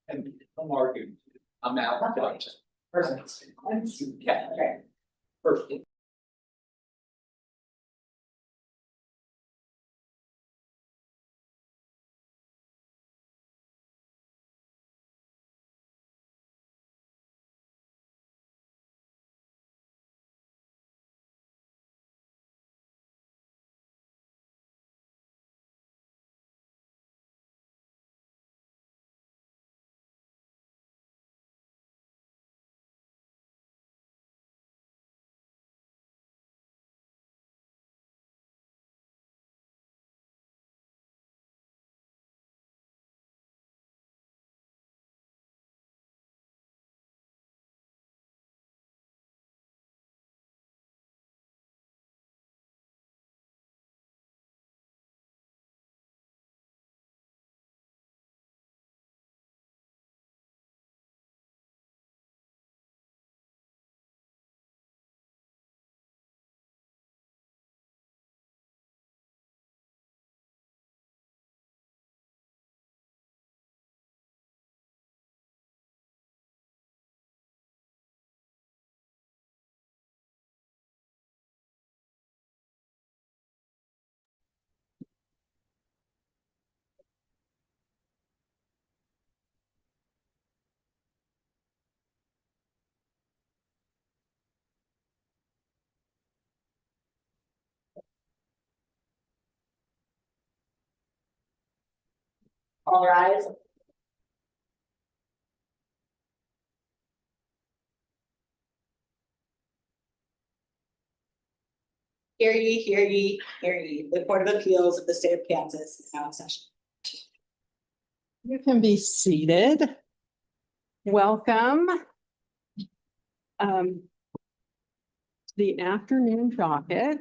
And I'm arguing. I'm out. Perfect. Yeah. Okay. First. All rise. Hear ye, hear ye, hear ye. The Court of Appeals of the State of Kansas is now in session. You can be seated. Welcome. The afternoon docket.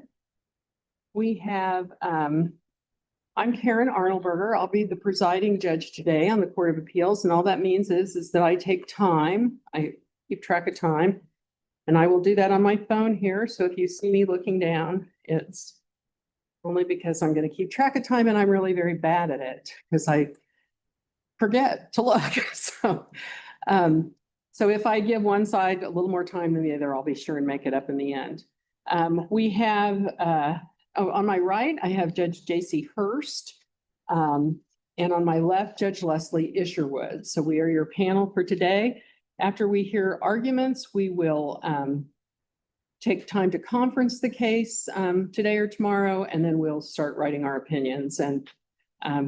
We have, I'm Karen Arnoldberger. I'll be the presiding judge today on the Court of Appeals, and all that means is that I take time. I keep track of time, and I will do that on my phone here. So if you see me looking down, it's only because I'm going to keep track of time, and I'm really very bad at it because I forget to look. So if I give one side a little more time than the other, I'll be sure and make it up in the end. We have, on my right, I have Judge J.C. Hurst. And on my left, Judge Leslie Isherwood. So we are your panel for today. After we hear arguments, we will take time to conference the case today or tomorrow, and then we'll start writing our opinions, and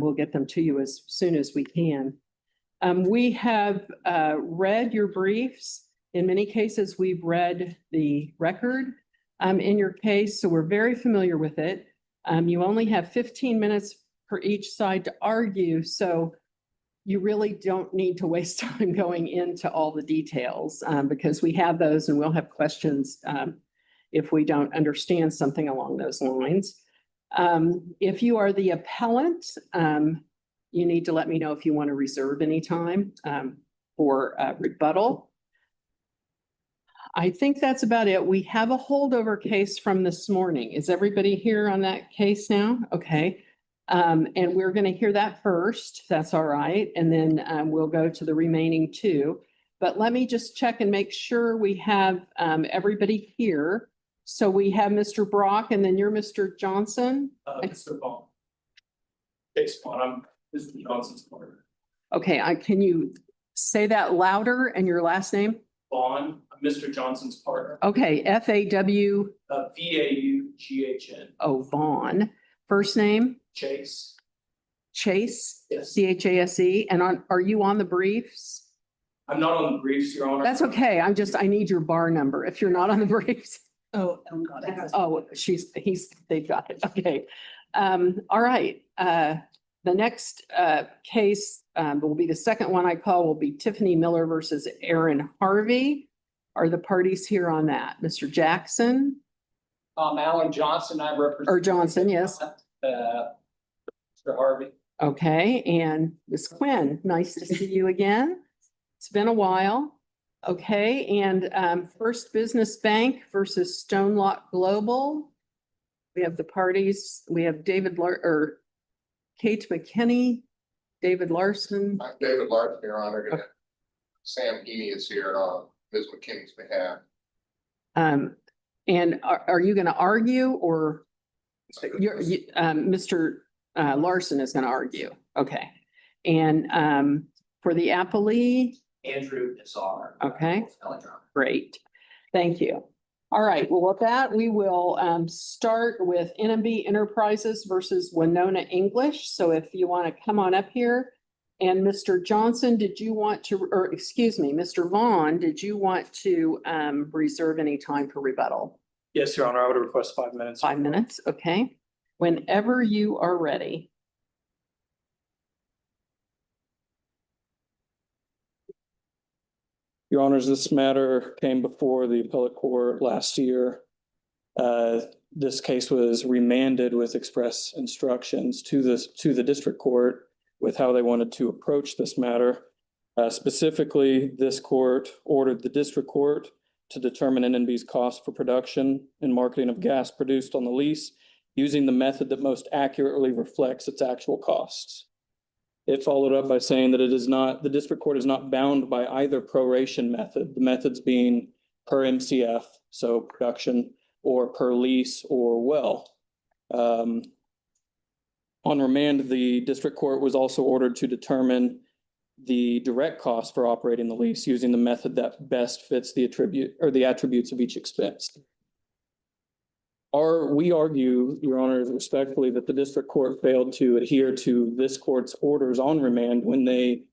we'll get them to you as soon as we can. We have read your briefs. In many cases, we've read the record in your case, so we're very familiar with it. You only have 15 minutes for each side to argue, so you really don't need to waste time going into all the details because we have those and we'll have questions if we don't understand something along those lines. If you are the appellant, you need to let me know if you want to reserve any time for rebuttal. I think that's about it. We have a holdover case from this morning. Is everybody here on that case now? Okay. And we're going to hear that first. That's all right. And then we'll go to the remaining two. But let me just check and make sure we have everybody here. So we have Mr. Brock, and then you're Mr. Johnson. Mr. Vaughn. Thanks, Vaughn. I'm Mr. Johnson's partner. Okay, can you say that louder and your last name? Vaughn, I'm Mr. Johnson's partner. Okay, F-A-W. V-A-U-G-H-N. Oh, Vaughn. First name? Chase. Chase? Yes. C-H-A-S-E. And are you on the briefs? I'm not on the briefs, Your Honor. That's okay. I need your bar number if you're not on the briefs. Oh, got it. Oh, they've got it. Okay. All right. The next case will be the second one I call will be Tiffany Miller versus Aaron Harvey. Are the parties here on that? Mr. Jackson? Alan Johnson, I represent. Or Johnson, yes. Mr. Harvey. Okay. And Ms. Quinn, nice to see you again. It's been a while. Okay. And First Business Bank versus Stonelock Global. We have the parties. We have Kate McKinney David Larson. I'm David Larson, Your Honor. Sam Heaney is here on Ms. McKinney's behalf. And are you gonna argue or Mr. Larson is gonna argue? Okay. And, for the appellee, Andrew Nassar. Okay. Great. Thank you. All right. Well, with that, we will start with NMB Enterprises versus Winona English. So if you want to come on up here. And Mr. Johnson, did you want to, or excuse me, Mr. Vaughn, did you want to reserve any time for rebuttal? Yes, Your Honor, I would request 5 minutes. 5 minutes, okay. Whenever you are ready. Your Honors, this matter came before the appellate court last year. This case was remanded with express instructions to the district court with how they wanted to approach this matter. Specifically, this court ordered the district court to determine NNB's cost for production and marketing of gas produced on the lease using the method that most accurately reflects its actual costs. It followed up by saying that the district court is not bound by either proration method, the methods being per MCF, so production, or per lease or well. On remand, the district court was also ordered to determine the direct cost for operating the lease using the method that best fits the attributes of each expense. We argue, Your Honor, respectfully, that the district court failed to adhere to this court's orders on remand when they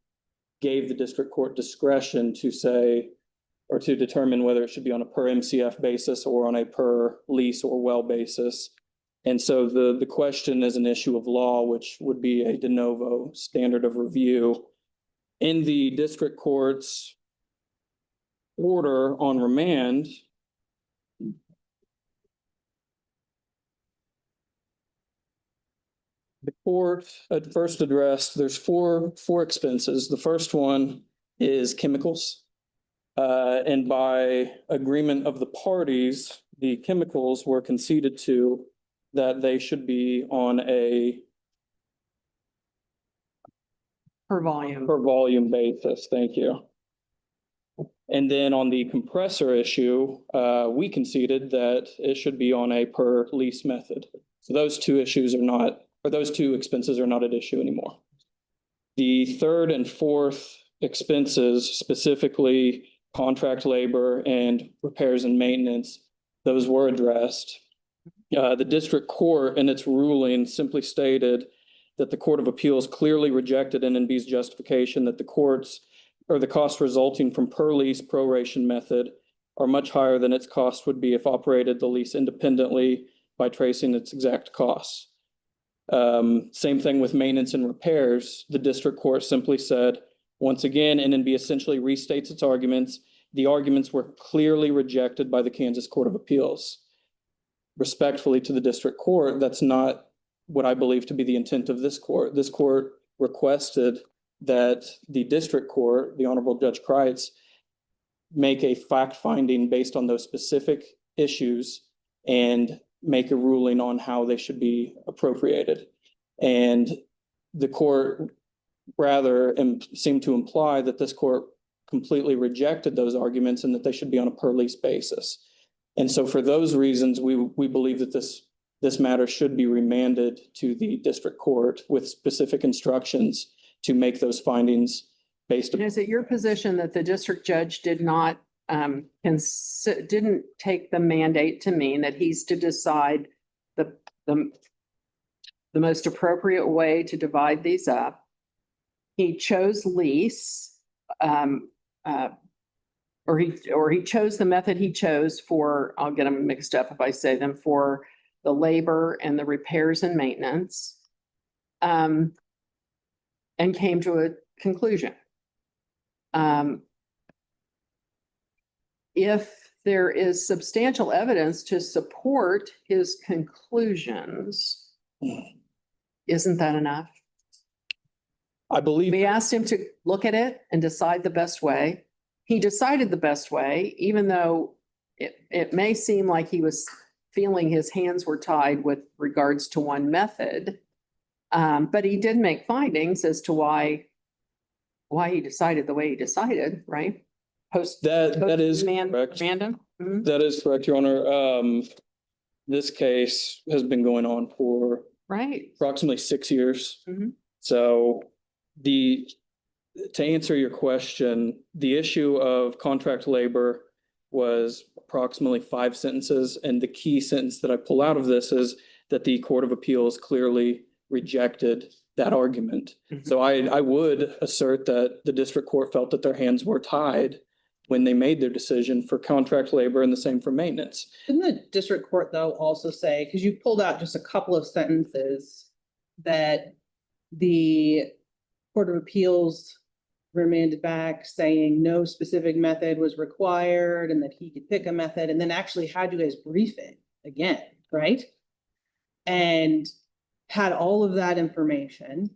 gave the district court discretion to say, or to determine whether it should be on a per MCF basis or on a per lease or well basis. And so the question is an issue of law, which would be a de novo standard of review. In the district court's order on remand, the court at first addressed, there's four expenses. The first one is chemicals. And by agreement of the parties, the chemicals were conceded to that they should be on a Per volume. per volume basis. Thank you. And then on the compressor issue, we conceded that it should be on a per lease method. So those two issues are not, or those two expenses are not at issue anymore. The third and fourth expenses, specifically contract labor and repairs and maintenance, those were addressed. The district court in its ruling simply stated that the Court of Appeals clearly rejected NNB's justification that the costs resulting from per lease proration method are much higher than its cost would be if operated the lease independently by tracing its exact costs. Same thing with maintenance and repairs. The district court simply said, once again, NNB essentially restates its arguments. The arguments were clearly rejected by the Kansas Court of Appeals. Respectfully to the district court, that's not what I believe to be the intent of this court. This court requested that the district court, the Honorable Judge Kreitz, make a fact finding based on those specific issues and make a ruling on how they should be appropriated. And the court rather seemed to imply that this court completely rejected those arguments and that they should be on a per lease basis. And so for those reasons, we believe that this matter should be remanded to the district court with specific instructions to make those findings based And on. is it your position that the district judge did not didn't take the mandate to mean that he's to decide the most appropriate way to divide these up? He chose lease, or he chose the method he chose for, I'll get them mixed up if I say them, for the labor and the repairs and maintenance, and came to a conclusion. If there is substantial evidence to support his conclusions, isn't that enough? I believe. We asked him to look at it and decide the best way. He decided the best way, even though it may seem like he was feeling his hands were tied with regards to one method. But he did make findings as to why he decided the way he decided, right? That is Man- correct. Random? Mhm. That is correct, Your Honor. This case has been going on for Right. approximately 6 years. Mhm. So to answer your question, the issue of contract labor was approximately 5 sentences. And the key sentence that I pull out of this is that the Court of Appeals clearly rejected that argument. Mhm. So I would assert that the district court felt that their hands were tied when they made their decision for contract labor and the same for maintenance. Didn't the district court though also say, because you pulled out just a couple of sentences, that the Court of Appeals remanded back saying no specific method was required and that he could pick a method, and then actually had you guys brief it again, right? And had all of that information.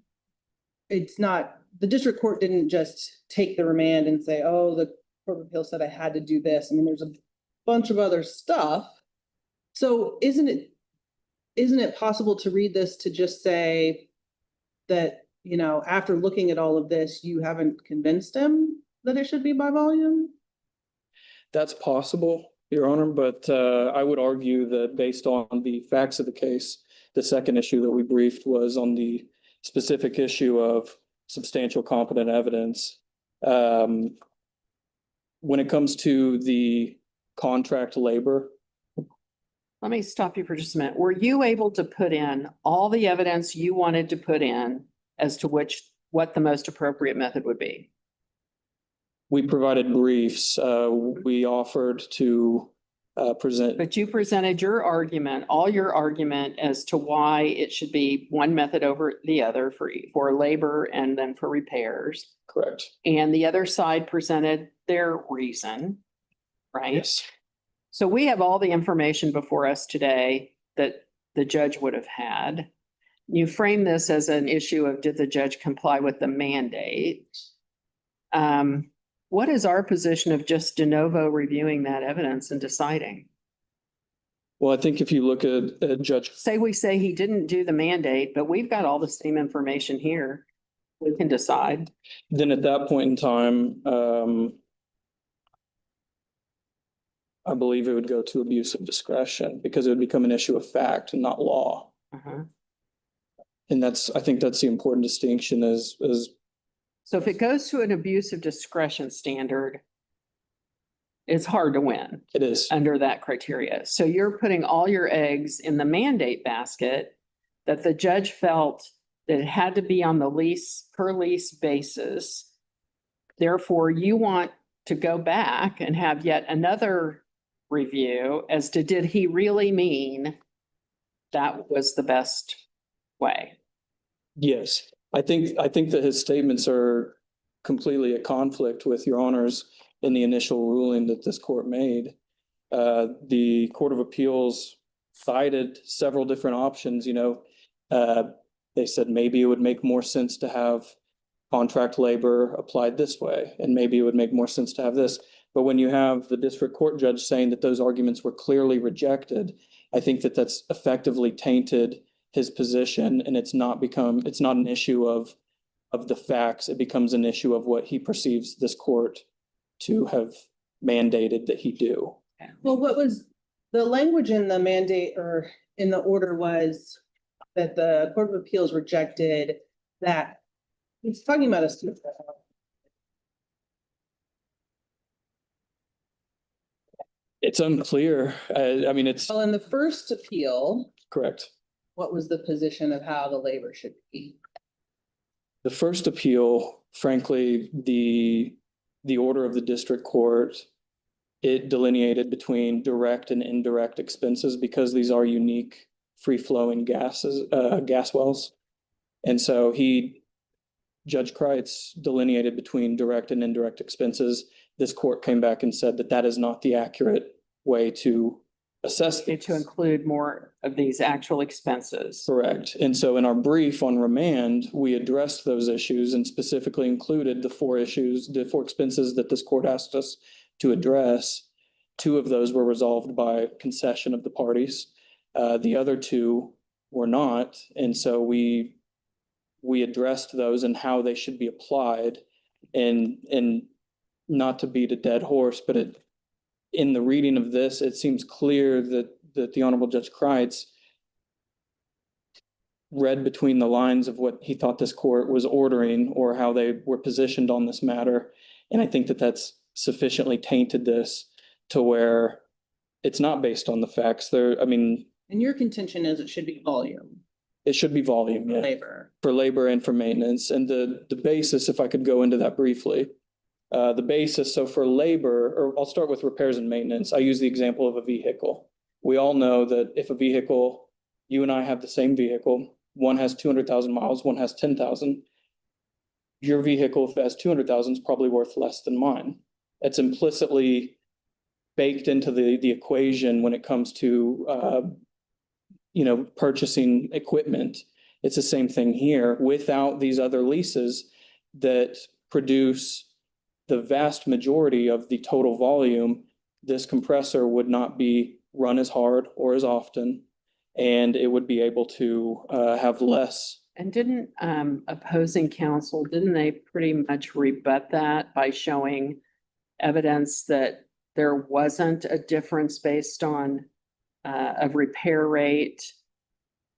It's not, the district court didn't just take the remand and say, oh, the Court of Appeals said I had to do this. I mean, there's a bunch of other stuff. So isn't it possible to read this to just say that, you know, after looking at all of this, you haven't convinced him that it should be by volume? That's possible, Your Honor, but I would argue that based on the facts of the case, the second issue that we briefed was on the specific issue of substantial competent evidence. When it comes to the contract labor, Let me stop you for just a minute. Were you able to put in all the evidence you wanted to put in as to what the most appropriate method would be? we provided briefs. We offered to present. But you presented your argument, all your argument as to why it should be one method over the other for labor and then for repairs. Correct. And the other side presented their reason, right? Yes. So we have all the information before us today that the judge would have had. You frame this as an issue of did the judge comply with the mandate? What is our position of just de novo reviewing that evidence and deciding? Well, I think if you look at Judge, Say we say he didn't do the mandate, but we've got all the same information here. We can decide. then at that point in time, I believe it would go to abuse of discretion because it would become an issue of fact and not law. Uh-huh. And I think that's the important distinction is So if it goes to an abuse of discretion standard, it's hard to win it is. under that criteria. So you're putting all your eggs in the mandate basket that the judge felt that it had to be on the per lease basis. Therefore, you want to go back and have yet another review as to did he really mean that was the best way? Yes, I think that his statements are completely at conflict with Your Honors in the initial ruling that this court made. The Court of Appeals cited several different options, they said maybe it would make more sense to have contract labor applied this way, and maybe it would make more sense to have this. But when you have the district court judge saying that those arguments were clearly rejected, I think that that's effectively tainted his position, and it's not an issue of the facts. It becomes an issue of what he perceives this court to have mandated that he do. Well, what was the language in the mandate or in the order was that the Court of Appeals rejected that. It's talking about a. It's unclear. I mean, it's Well, in the first appeal, correct. what was the position of how the labor should be? The first appeal, frankly, the order of the district court, it delineated between direct and indirect expenses because these are unique free-flowing gas wells. And so Judge Kreitz delineated between direct and indirect expenses. This court came back and said that that is not the accurate way to assess Need these. to include more of these actual expenses. Correct. And so in our brief on remand, we addressed those issues and specifically included the four expenses that this court asked us to address. Two of those were resolved by concession of the parties. The other two were not. And so we we addressed those and how they should be applied. And not to beat a dead horse, but in the reading of this, it seems clear that the Honorable Judge Kreitz read between the lines of what he thought this court was ordering or how they were positioned on this matter. And I think that that's sufficiently tainted this to where it's not based on the facts there. I mean, And your contention is it should be volume, it should be volume, yeah, labor. for labor and for maintenance. And the basis, if I could go into that briefly, the basis, so for labor, or I'll start with repairs and maintenance. I use the example of a vehicle. We all know that if a vehicle, you and I have the same vehicle, one has 200,000 miles, one has 10,000. Your vehicle, if it has 200,000, is probably worth less than mine. It's implicitly baked into the equation when it comes to, purchasing equipment. It's the same thing here. Without these other leases that produce the vast majority of the total volume, this compressor would not be run as hard or as often, and it would be able to have less. And didn't opposing counsel, didn't they pretty much rebut that by showing evidence that there wasn't a difference based on a repair rate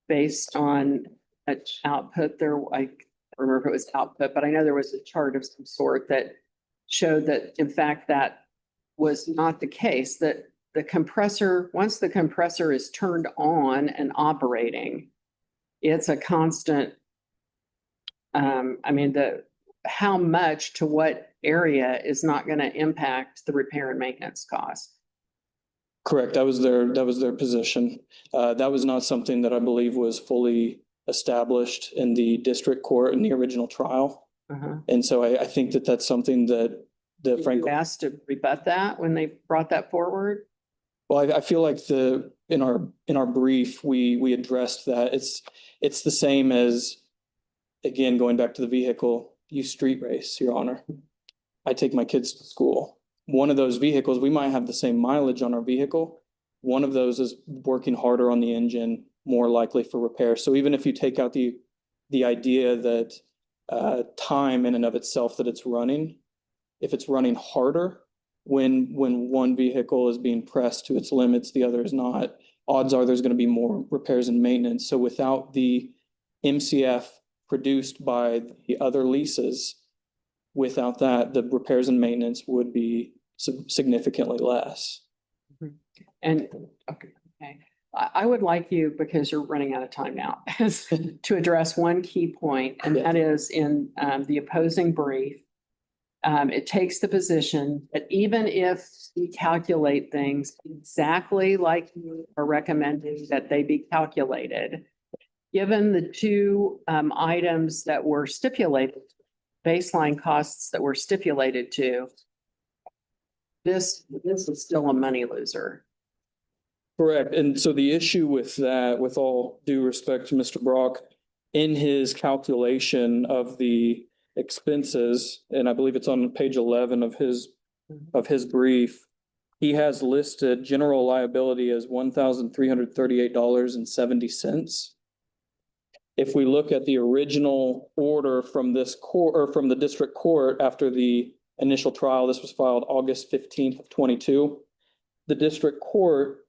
based on an output there? I don't remember if it was output, but I know there was a chart of some sort that showed that in fact that was not the case, that the compressor, once the compressor is turned on and operating, it's a constant, how much to what area is not going to impact the repair and maintenance costs. Correct. That was their position. That was not something that I believe was fully established in the district court in the original trial. And so I think that that's something that frankly. You asked to rebut that when they brought that forward? Well, I feel like in our brief, we addressed that. It's the same as, again, going back to the vehicle, you street race, Your Honor. I take my kids to school. One of those vehicles, we might have the same mileage on our vehicle. One of those is working harder on the engine, more likely for repair. So even if you take out the idea that time in and of itself that it's running, if it's running harder, when one vehicle is being pressed to its limits, the other is not, odds are there's going to be more repairs and maintenance. So without the MCF produced by the other leases, without that, the repairs and maintenance would be significantly less. And, okay. I would like you, because you're running out of time now, to address one key point, and that is in the opposing brief. It takes the position that even if we calculate things exactly like you are recommending that they be calculated, given the two items that were stipulated, baseline costs that were stipulated to, this is still a money loser. Correct. And so the issue with that, with all due respect to Mr. Brock, in his calculation of the expenses, and I believe it's on page 11 of his brief, he has listed general liability as $1,338.70. If we look at the original order from this court, or from the district court after the initial trial, this was filed August 15th of 22. The district court,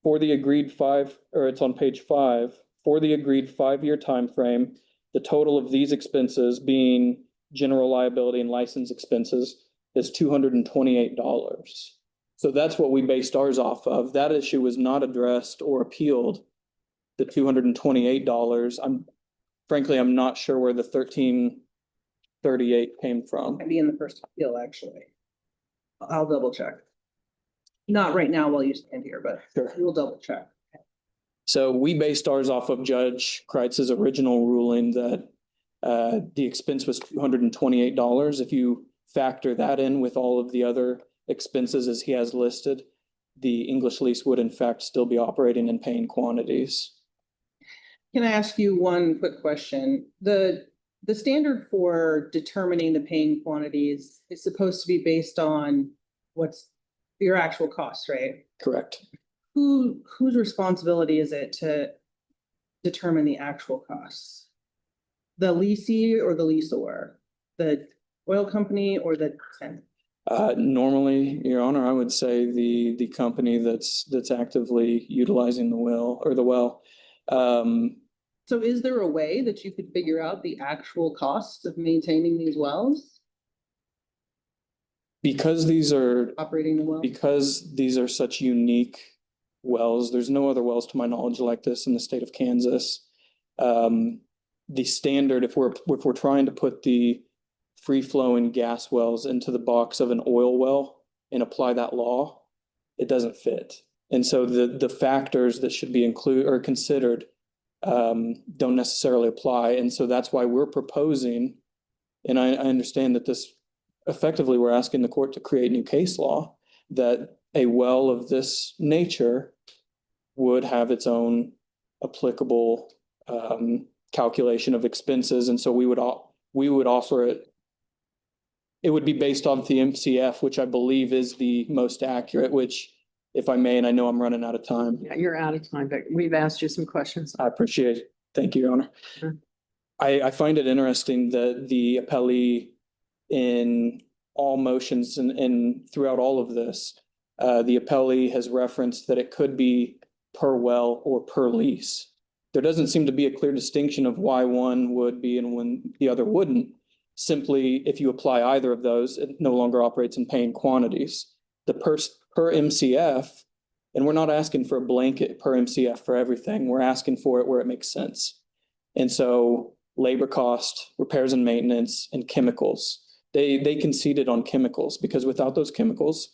for the agreed it's on page 5, for the agreed 5-year time frame, the total of these expenses, being general liability and license expenses, is $228. So that's what we based ours off of. That issue was not addressed or appealed. The $228. I'm not sure where the $1,338 came from. Might be in the first appeal, actually. I'll double check. Not right now while you stand here, but Sure. we'll double check. So we based ours off of Judge Kreitz's original ruling that the expense was $228. If you factor that in with all of the other expenses as he has listed, the English lease would in fact still be operating in paying quantities. Can I ask you one quick question? The standard for determining the paying quantities is supposed to be based on what's your actual costs, right? Correct. Whose responsibility is it to determine the actual costs? The leasee or the leaseor, the oil company or the tenant? Normally, Your Honor, I would say the company that's actively utilizing the well or the well. So is there a way that you could figure out the actual costs of maintaining these wells, Because these are operating the well? Because these are such unique wells, there's no other wells to my knowledge like this in the state of Kansas. The standard, if we're trying to put the free flowing gas wells into the box of an oil well and apply that law, it doesn't fit. And so the factors that should be included or considered don't necessarily apply. And so that's why we're proposing, and I understand that this effectively, we're asking the court to create new case law that a well of this nature would have its own applicable calculation of expenses. And so we would offer it. It would be based off the MCF, which I believe is the most accurate, which, if I may, and I know I'm running out of time. Yeah, you're out of time, but we've asked you some questions. I appreciate it. Thank you, Your Honor. Sure. I find it interesting that the appellee in all motions and throughout all of this, the appellee has referenced that it could be per well or per lease. There doesn't seem to be a clear distinction of why one would be and when the other wouldn't. Simply, if you apply either of those, it no longer operates in paying quantities. The per MCF, and we're not asking for a blanket per MCF for everything. We're asking for it where it makes sense. And so labor cost, repairs and maintenance, and chemicals. They conceded on chemicals because without those chemicals,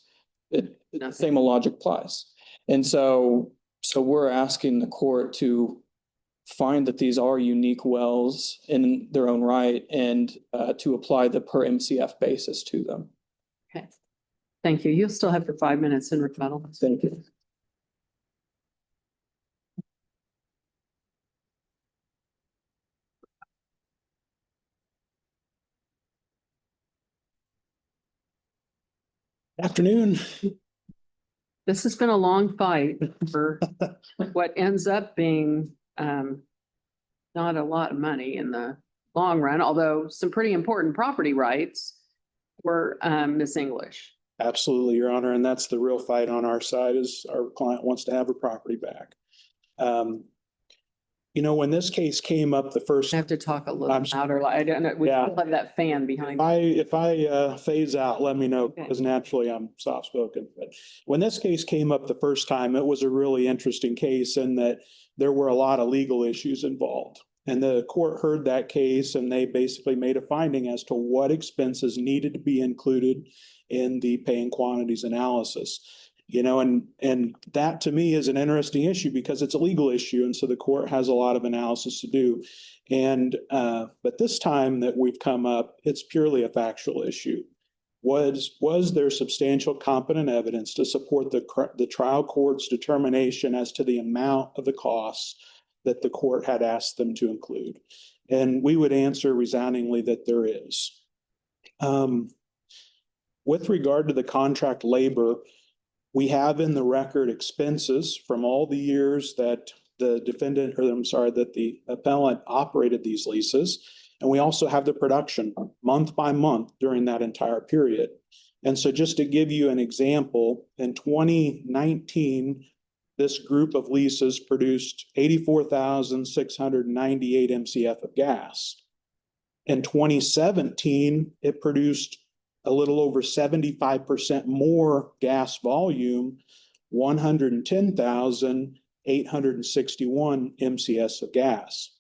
the same logic applies. And so we're asking the court to find that these are unique wells in their own right and to apply the per MCF basis to them. Okay. Thank you. You'll still have your 5 minutes in rebuttal. Thank you. Afternoon. This has been a long fight for what ends up being not a lot of money in the long run, although some pretty important property rights were Miss English. Absolutely, Your Honor. And that's the real fight on our side is our client wants to have her property back. You know, when this case came up the first, I have to talk a little I'm- louder. I don't know. We Yeah. still have that fan behind. if I phase out, let me know, Okay. because naturally I'm soft spoken. But when this case came up the first time, it was a really interesting case in that there were a lot of legal issues involved. And the court heard that case and they basically made a finding as to what expenses needed to be included in the paying quantities analysis. You know, and that to me is an interesting issue because it's a legal issue. And so the court has a lot of analysis to do. And but this time that we've come up, it's purely a factual issue. Was there substantial competent evidence to support the trial court's determination as to the amount of the costs that the court had asked them to include? And we would answer resoundingly that there is. With regard to the contract labor, we have in the record expenses from all the years that the defendant, or I'm sorry, that the appellant operated these leases. And we also have the production month by month during that entire period. And so just to give you an example, in 2019, this group of leases produced 84,698 MCF of gas. In 2017, it produced a little over 75% more gas volume, 110,861 MCS of gas.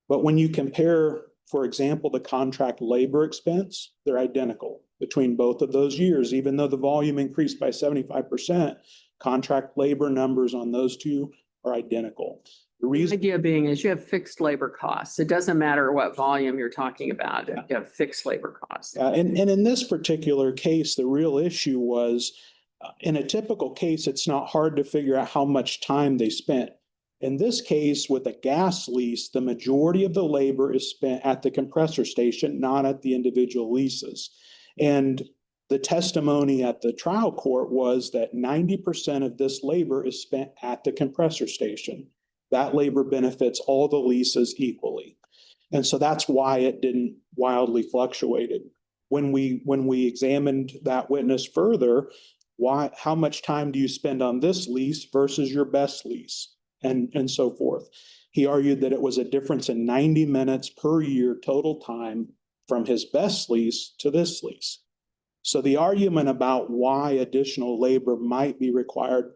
But when you compare, for example, the contract labor expense, they're identical between both of those years. Even though the volume increased by 75%, contract labor numbers on those two are identical. The The reason, idea being is you have fixed labor costs. It doesn't matter what volume you're talking about. You have fixed labor costs. and in this particular case, the real issue was, in a typical case, it's not hard to figure out how much time they spent. In this case, with a gas lease, the majority of the labor is spent at the compressor station, not at the individual leases. And the testimony at the trial court was that 90% of this labor is spent at the compressor station. That labor benefits all the leases equally. And so that's why it didn't wildly fluctuated. When we examined that witness further, how much time do you spend on this lease versus your best lease? And so forth. He argued that it was a difference in 90 minutes per year total time from his best lease to this lease. So the argument about why additional labor might be required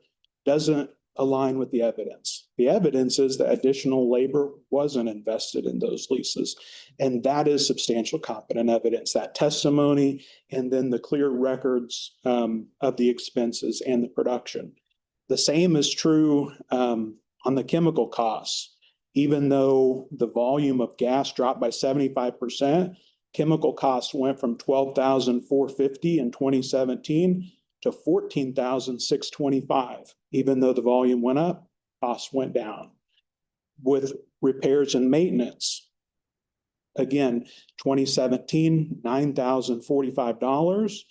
doesn't align with the evidence. The evidence is that additional labor wasn't invested in those leases. And that is substantial competent evidence, that testimony, and then the clear records of the expenses and the production. The same is true on the chemical costs. Even though the volume of gas dropped by 75%, chemical costs went from $12,450 in 2017 to $14,625. Even though the volume went up, costs went down. With repairs and maintenance, again, 2017, $9,045.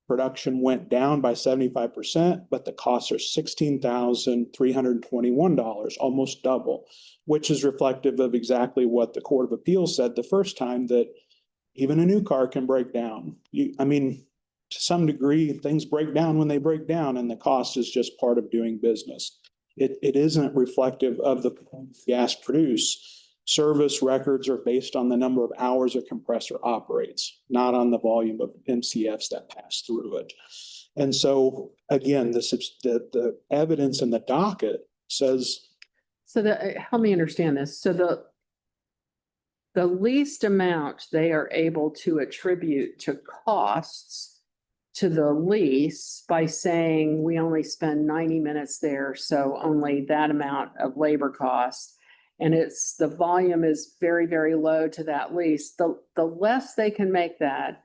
Production went down by 75%, but the costs are $16,321, almost double, which is reflective of exactly what the Court of Appeals said the first time, that even a new car can break down. To some degree, things break down when they break down, and the cost is just part of doing business. It isn't reflective of the gas produced. Service records are based on the number of hours a compressor operates, not on the volume of MCFs that pass through it. And so, again, the evidence in the docket says. So help me understand this. So the least amount they are able to attribute to costs to the lease by saying we only spend 90 minutes there, so only that amount of labor costs. And the volume is very, very low to that lease. The less they can make that,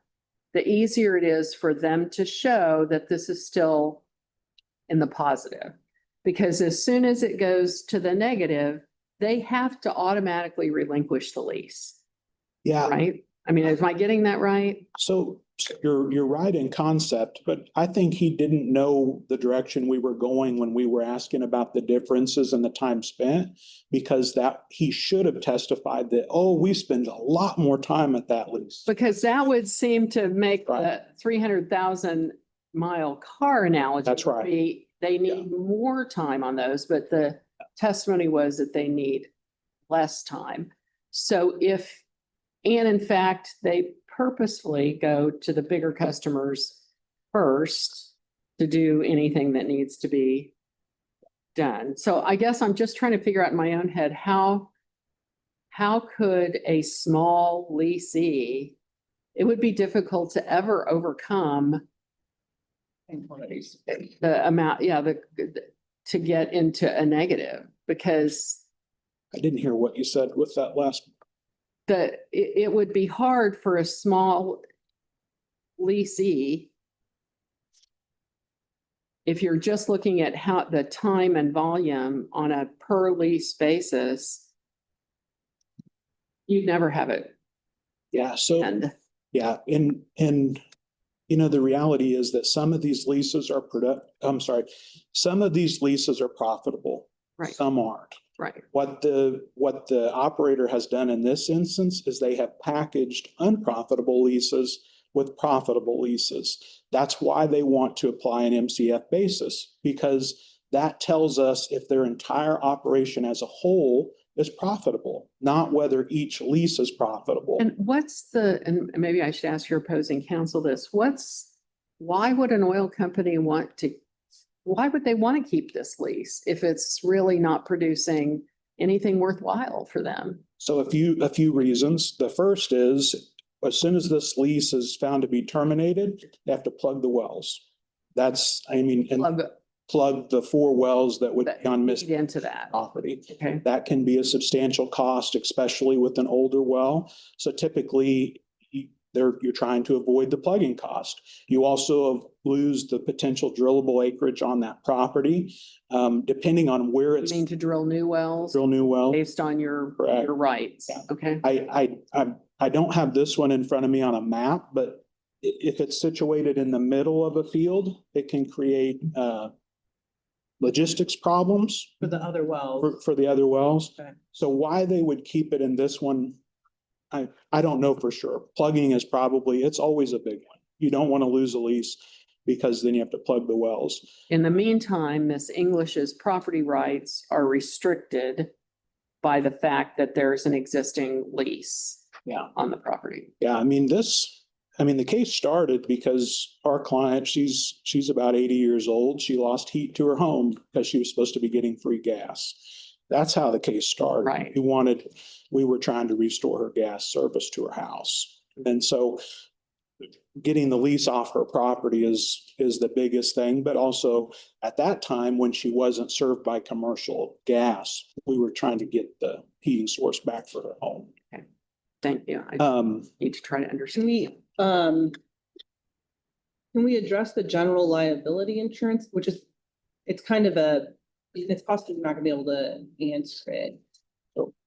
the easier it is for them to show that this is still in the positive. Because as soon as it goes to the negative, they have to automatically relinquish the lease. Yeah. Right? Am I getting that right? So you're right in concept, but I think he didn't know the direction we were going when we were asking about the differences in the time spent, because that he should have testified that, we spend a lot more time at that lease. Because that would seem to make Right. the 300,000 mile car analogy. That's right. They need more time on those, but the testimony was that they need less time. So and in fact, they purposefully go to the bigger customers first to do anything that needs to be done. So I guess I'm just trying to figure out in my own head, how could a small leasee, it would be difficult to ever overcome the amount, to get into a negative, because I didn't hear what you said with that last. it would be hard for a small leasee, if you're just looking at how the time and volume on a per lease basis, you'd never have it. Yeah. So, And and the reality is that some of these leases are some of these leases are profitable. Right. Some aren't. right. What the operator has done in this instance is they have packaged unprofitable leases with profitable leases. That's why they want to apply an MCF basis, because that tells us if their entire operation as a whole is profitable, not whether each lease is profitable. And and maybe I should ask your opposing counsel this, why would an oil company why would they want to keep this lease if it's really not producing anything worthwhile for them? So a few reasons. The first is, as soon as this lease is found to be terminated, they have to plug the wells. Plug the 4 wells that would be on missed into that property. Okay. That can be a substantial cost, especially with an older well. So typically you're trying to avoid the plugging cost. You also lose the potential drillable acreage on that property, depending on where it's. You mean to drill new wells? Drill new wells. Based on your Correct. rights. Yeah. Okay. I don't have this one in front of me on a map, but if it's situated in the middle of a field, it can create logistics problems For the other wells. for the other wells. Okay. So why they would keep it in this one, I don't know for sure. Plugging is probably, it's always a big one. You don't want to lose a lease because then you have to plug the wells. In the meantime, Miss English's property rights are restricted by the fact that there's an existing lease. Yeah. On the property. Yeah, the case started because our client, she's about 80 years old. She lost heat to her home because she was supposed to be getting free gas. That's how the case started. Right. We were trying to restore her gas service to her house. And so getting the lease off her property is the biggest thing. But also at that time, when she wasn't served by commercial gas, we were trying to get the heating source back for her home. Thank you. I need to try to understand. Can we address the general liability insurance, which is, it's kind of it's possibly not gonna be able to answer it.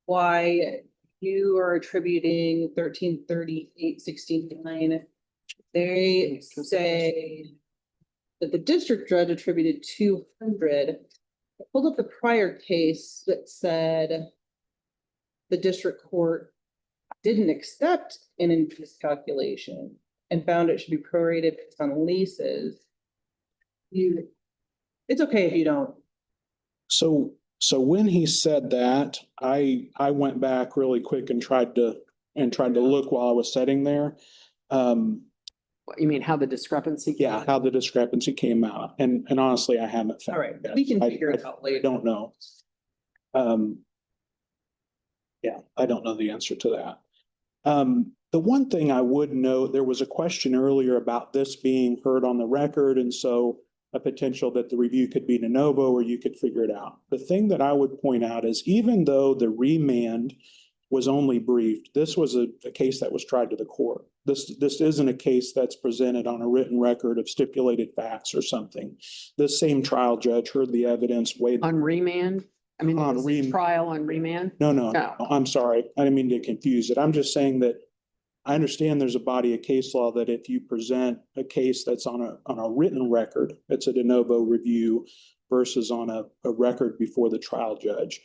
Why you are attributing 133869? They say that the district judge attributed 200. I pulled up the prior case that said the district court didn't accept an interest calculation and found it should be prorated based on leases. It's okay if you don't. So when he said that, I went back really quick and tried to look while I was sitting there. You mean how the discrepancy? Yeah, how the discrepancy came out. And honestly, I haven't found. All right, it. we can I- figure it out I later. don't know. Yeah, I don't know the answer to that. The one thing I would note, there was a question earlier about this being heard on the record, and so a potential that the review could be de novo or you could figure it out. The thing that I would point out is even though the remand was only briefed, this was a case that was tried to the court. This isn't a case that's presented on a written record of stipulated facts or something. This same trial judge heard the evidence, weighed. On remand? I mean, On there was a remand. trial on remand? No, No. I'm sorry. I didn't mean to confuse it. I'm just saying that I understand there's a body of case law that if you present a case that's on a written record, it's a de novo review versus on a record before the trial judge.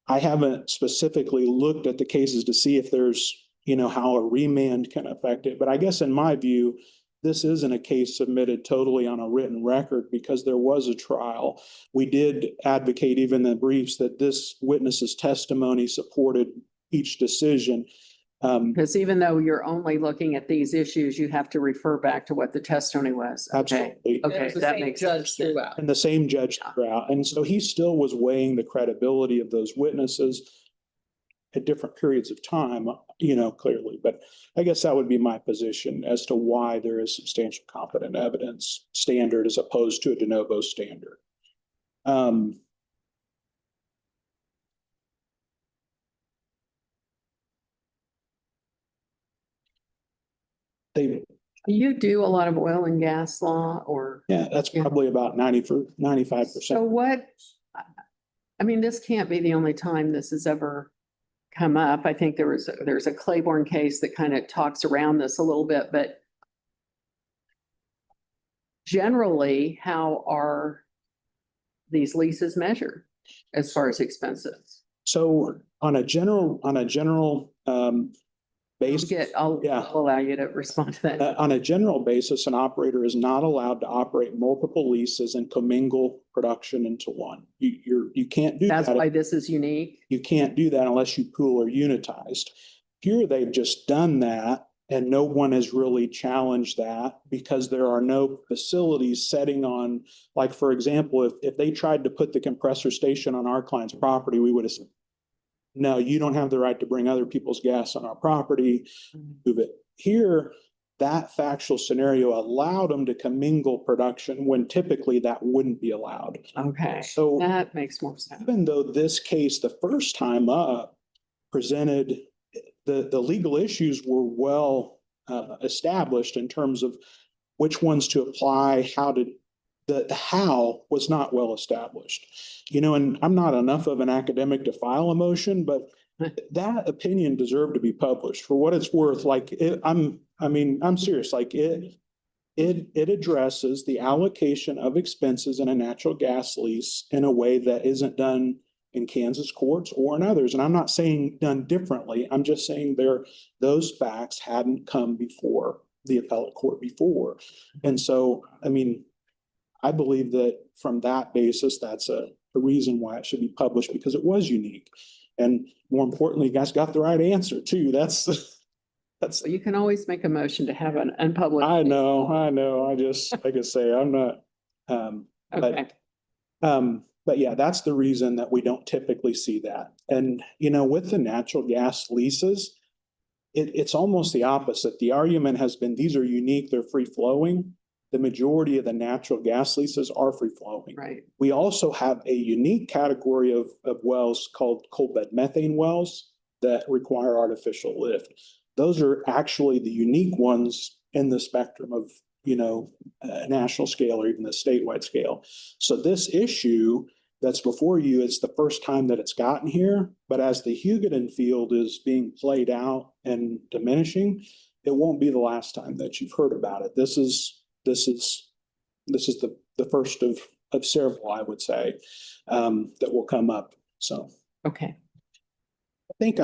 I haven't specifically looked at the cases to see if there's, how a remand can affect it. But I guess in my view, this isn't a case submitted totally on a written record because there was a trial. We did advocate even in the briefs that this witness's testimony supported each decision. Because even though you're only looking at these issues, you have to refer back to what the testimony was. Okay. Absolutely. And it Okay, was the that same makes judge sense. throughout. And the same judge throughout. And so he still was weighing the credibility of those witnesses at different periods of time, clearly. But I guess that would be my position as to why there is substantial competent evidence standard as opposed to a de novo standard. They, You do a lot of oil and gas law or? yeah, that's Yeah. probably about 95%. So what, I mean, this can't be the only time this has ever come up. I think there's a Claiborne case that kind of talks around this a little bit, but generally, how are these leases measured as far as expenses? So on a general basis. I'll Yeah. allow you to respond to that. On a general basis, an operator is not allowed to operate multiple leases and commingle production into one. You can't do that. That's why this is unique. You can't do that unless you pool or unitized. Here, they've just done that and no one has really challenged that because there are no facilities setting on, like, for example, if they tried to put the compressor station on our client's property, we would have said, no, you don't have the right to bring other people's gas on our property. Move it. Here, that factual scenario allowed them to commingle production when typically that wouldn't be allowed. Okay, So that makes more sense. even though this case, the first time up, presented the legal issues were well established in terms of which ones to apply, the how was not well established. And I'm not enough of an academic to file a motion, but that opinion deserved to be published for what it's worth. I'm serious. It addresses the allocation of expenses in a natural gas lease in a way that isn't done in Kansas courts or in others. And I'm not saying done differently. I'm just saying those facts hadn't come before the appellate court before. And so, I mean, I believe that from that basis, that's a reason why it should be published, because it was unique. And more importantly, you guys got the right answer too. That's, So you can always make a motion to have an unpublished. I know. I just, like I say, I'm not, Okay, but yeah, that's the reason that we don't typically see that. And, you know, with the natural gas leases, it's almost the opposite. The argument has been, these are unique, they're free flowing. The majority of the natural gas leases are free flowing. right. We also have a unique category of wells called coal bed methane wells that require artificial lift. Those are actually the unique ones in the spectrum of, you know, national scale or even the statewide scale. So this issue that's before you, it's the first time that it's gotten here, but as the Hugoton field is being played out and diminishing, it won't be the last time that you've heard about it. This is the first of several, I would say, that will come up. So Okay. I think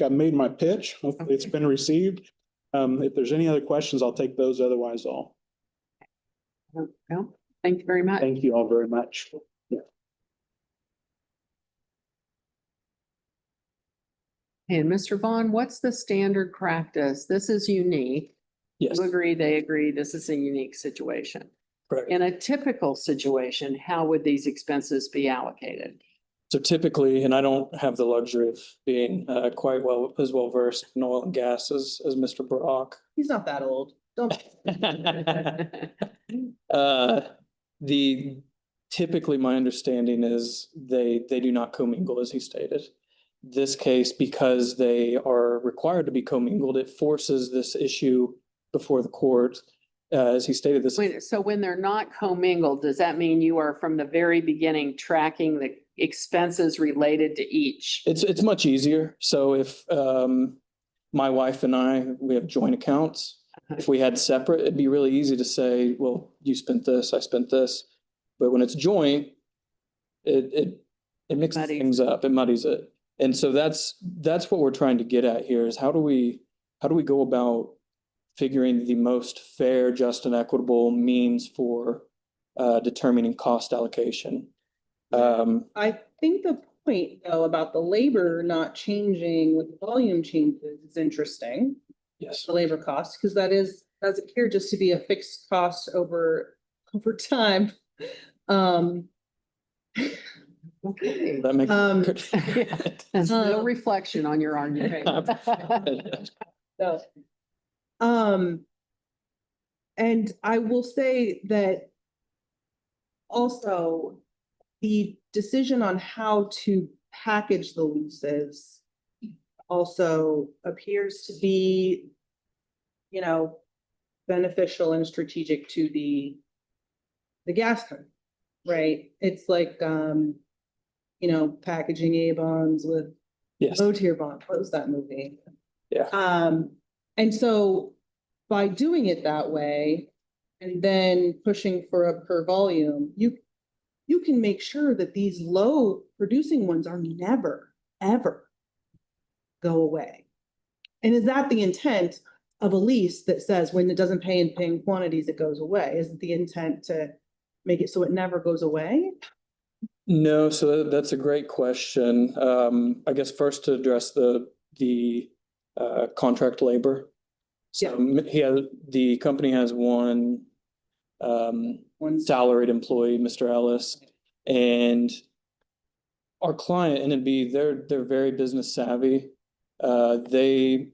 I've made my pitch. Hopefully it's been received. If there's any other questions, I'll take those. Otherwise, I'll Well, thank you very much. thank you all very much. And Mr. Vaughn, what's the standard practice? This is unique. Yes, You agree, they agree, this is a unique situation. correct. In a typical situation, how would these expenses be allocated? So typically, and I don't have the luxury of being quite as well versed in oil and gas as Mr. Brock. He's not that old. Don't. Typically, my understanding is they do not commingle, as he stated. This case, because they are required to be commingled, it forces this issue before the court. As he stated, this. So when they're not commingled, does that mean you are from the very beginning tracking the expenses related to each? It's much easier. So if my wife and we have joint accounts. If we had separate, it'd be really easy to say, well, you spent this, I spent this. But when it's joint, it mixes Muddies. things up, it muddies it. And so that's what we're trying to get at here is how do we go about figuring the most fair, just, and equitable means for determining cost allocation. I think the point though about the labor not changing with volume changes is interesting, Yes. the labor cost, because does appear just to be a fixed cost over time. Okay. That makes. There's no Um, reflection on your argument. So, and I will say that also the decision on how to package the leases also appears to be, you know, beneficial and strategic to the gas company, right? It's like, you know, packaging A bonds with Yes. low tier bond. What was that movie? Yeah. And so by doing it that way and then pushing for a per volume, you can make sure that these low producing ones are never, ever go away. And is that the intent of a lease that says when it doesn't pay in paying quantities, it goes away? Isn't the intent to make it so it never goes away? No, so that's a great question. I guess first to address the contract labor. So the company has one salaried employee, Mr. Ellis, and our client, NNB, they're very business savvy. They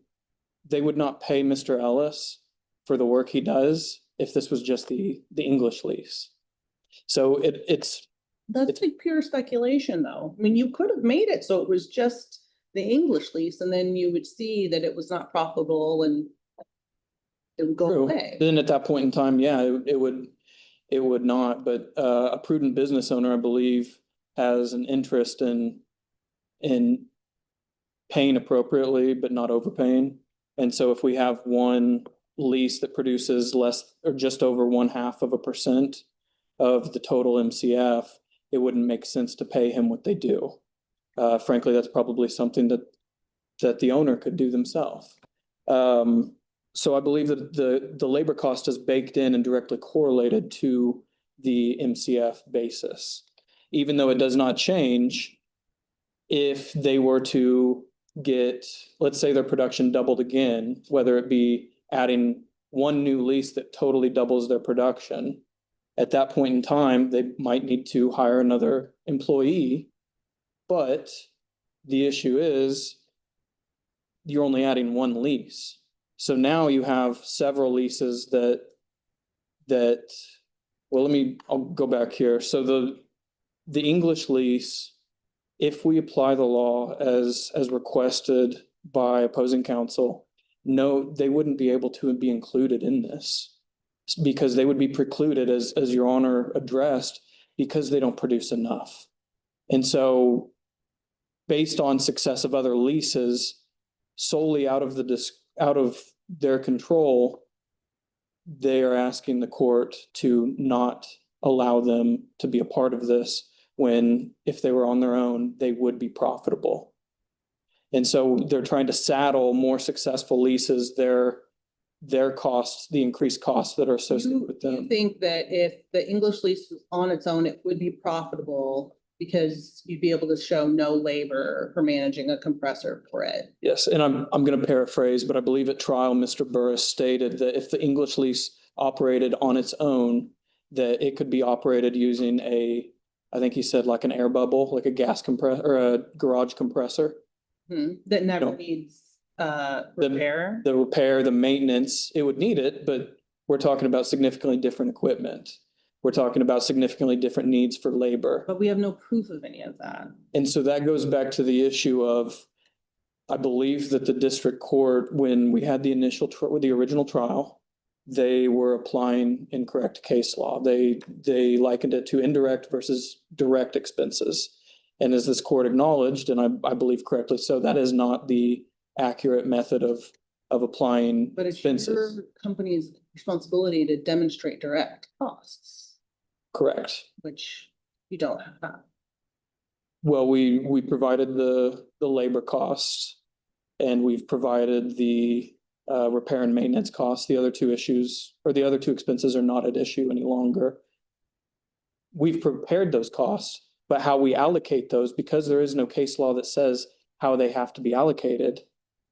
would not pay Mr. Ellis for the work he does if this was just the English lease. So it's That's like pure speculation, though. I mean, you could have made it so it was just the English lease, and then you would see that it was not profitable and it would go true. away. Then at that point in time, yeah, it would not. But a prudent business owner, I believe, has an interest in paying appropriately, but not overpaying. And so if we have one lease that produces less or just over 0.5% of the total MCF, it wouldn't make sense to pay him what they do. Frankly, that's probably something that the owner could do themselves. So I believe that the labor cost is baked in and directly correlated to the MCF basis. Even though it does not change, if they were to get, let's say their production doubled again, whether it be adding one new lease that totally doubles their production, at that point in time, they might need to hire another employee. But the issue is you're only adding one lease. So now you have several leases that, well, I'll go back here. So the English lease, if we apply the law as requested by opposing counsel, no, they wouldn't be able to be included in this because they would be precluded, as Your Honor addressed, because they don't produce enough. And so based on success of other leases, solely out of their control, they are asking the court to not allow them to be a part of this when, if they were on their own, they would be profitable. And so they're trying to saddle more successful leases, their costs, the increased costs that are associated with them. You think that if the English lease was on its own, it would be profitable because you'd be able to show no labor for managing a compressor for it? Yes, and I'm going to paraphrase, but I believe at trial, Mr. Burris stated that if the English lease operated on its own, that it could be operated using I think he said like an air bubble, like a gas compressor or a garage compressor. That never needs repair? The repair, the maintenance, it would need it, but we're talking about significantly different equipment. We're talking about significantly different needs for labor. But we have no proof of any of that. And so that goes back to the issue of, I believe that the district court, when we had the original trial, they were applying incorrect case law. They likened it to indirect versus direct expenses. And as this court acknowledged, and I believe correctly so, that is not the accurate method of applying But it's expenses. your company's responsibility to demonstrate direct costs, Correct. which you don't have. Well, we provided the labor costs, and we've provided the repair and maintenance costs. The other two issues, or the other two expenses, are not at issue any longer. We've prepared those costs, but how we allocate those, because there is no case law that says how they have to be allocated,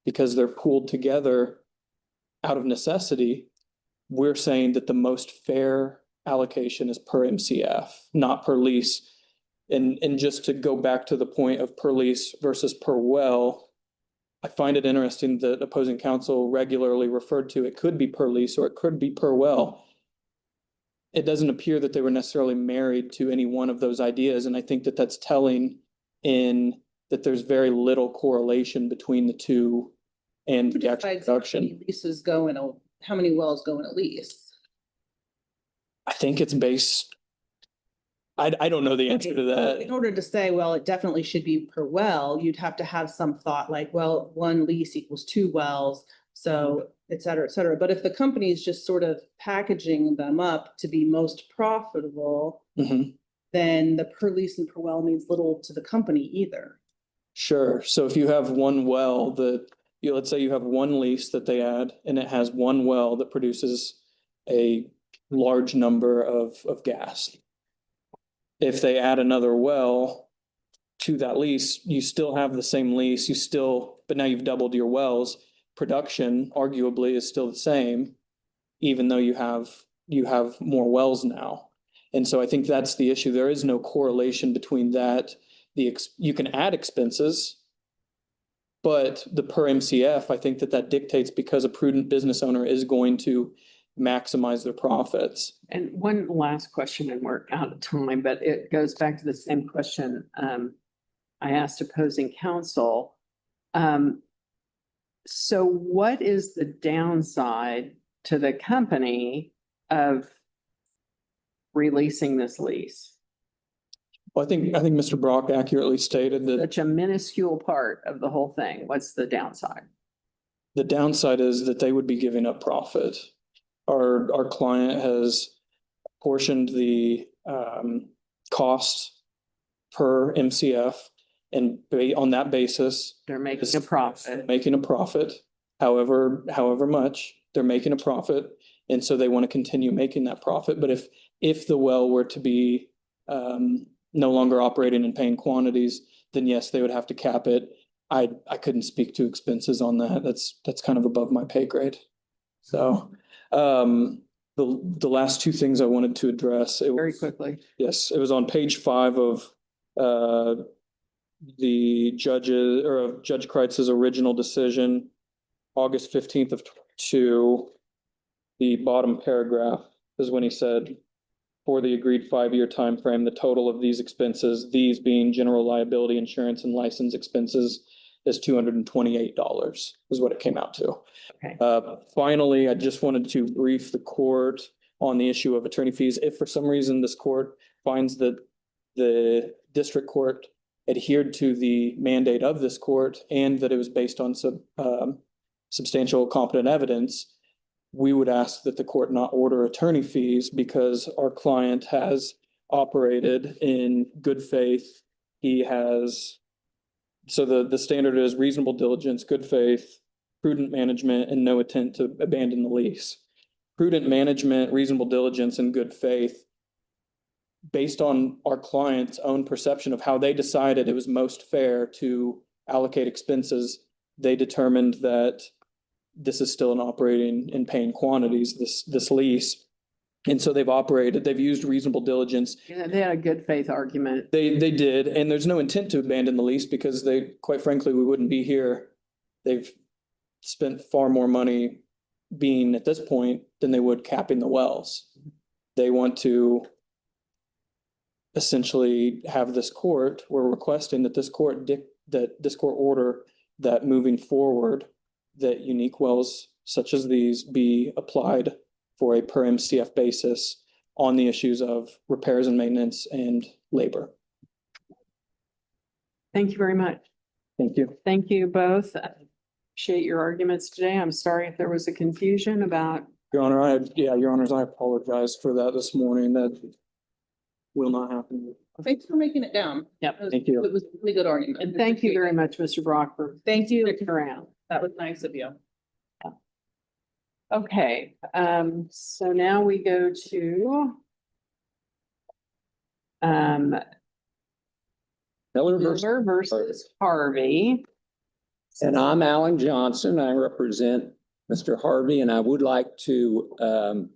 because they're pooled together out of necessity, we're saying that the most fair allocation is per MCF, not per lease. And just to go back to the point of per lease versus per well, I find it interesting that opposing counsel regularly referred to it could be per lease or it could be per well. It doesn't appear that they were necessarily married to any one of those ideas. And I think that that's telling in that there's very little correlation between the two and the actual production. How many leases go in how many wells go in a lease? I think it's based, I don't know the answer to that. In order to say, well, it definitely should be per well, you'd have to have some thought like, well, one lease equals 2 wells, so et cetera, et cetera. But if the company is just sort of packaging them up to be most profitable, then the per lease and per well means little to the company either. Sure. So if you have one well let's say you have one lease that they add and it has one well that produces a large number of gas. If they add another well to that lease, you still have the same lease, but now you've doubled your wells. Production arguably is still the same, even though you have more wells now. And so I think that's the issue. There is no correlation between that. You can add expenses, but the per MCF, I think that dictates, because a prudent business owner is going to maximize their profits. And one last question, and we're out of time, but it goes back to the same question I asked opposing counsel. So what is the downside to the company of releasing this lease? Well, I think Mr. Brock accurately stated that Such a minuscule part of the whole thing. What's the downside? the downside is that they would be giving up profit. Our client has portioned the costs per MCF. And on that basis, They're making a profit. making a profit, however much, they're making a profit. And so they want to continue making that profit. But if the well were to be no longer operating in paying quantities, then yes, they would have to cap it. I couldn't speak to expenses on that. That's kind of above my pay grade. So the last two things I wanted to address. Very quickly. Yes, it was on page 5 of the judges or of Judge Kreitz's original decision, August 15th of 22. The bottom paragraph is when he said, for the agreed 5-year time frame, the total of these expenses, these being general liability insurance and license expenses, is $228 is what it came out to. Okay. Finally, I just wanted to brief the court on the issue of attorney fees. If for some reason this court finds that the district court adhered to the mandate of this court and that it was based on substantial competent evidence, we would ask that the court not order attorney fees because our client has operated in good faith. So the standard is reasonable diligence, good faith, prudent management, and no intent to abandon the lease. Prudent management, reasonable diligence, and good faith, based on our client's own perception of how they decided it was most fair to allocate expenses, they determined that this is still an operating in paying quantities, this lease. And so they've used reasonable diligence. Yeah, they had a good faith argument. They did, and there's no intent to abandon the lease because quite frankly, we wouldn't be here. They've spent far more money being at this point than they would capping the wells. They want to essentially have this court, we're requesting that this court order that moving forward, that unique wells such as these be applied for a per MCF basis on the issues of repairs and maintenance and labor. Thank you very much. Thank you. Thank you both. I appreciate your arguments today. I'm sorry if there was a confusion about. Your Honor, Your Honors, I apologize for that this morning. That will not happen. Thanks for making it down. Yep. Thank you. It was a really good argument. And thank you very much, Mr. Brock, for Thank you. sticking around. That was nice of you. Okay, so now we go to Miller versus Harvey. And I'm Alan Johnson. I represent Mr. Harvey, and I would like to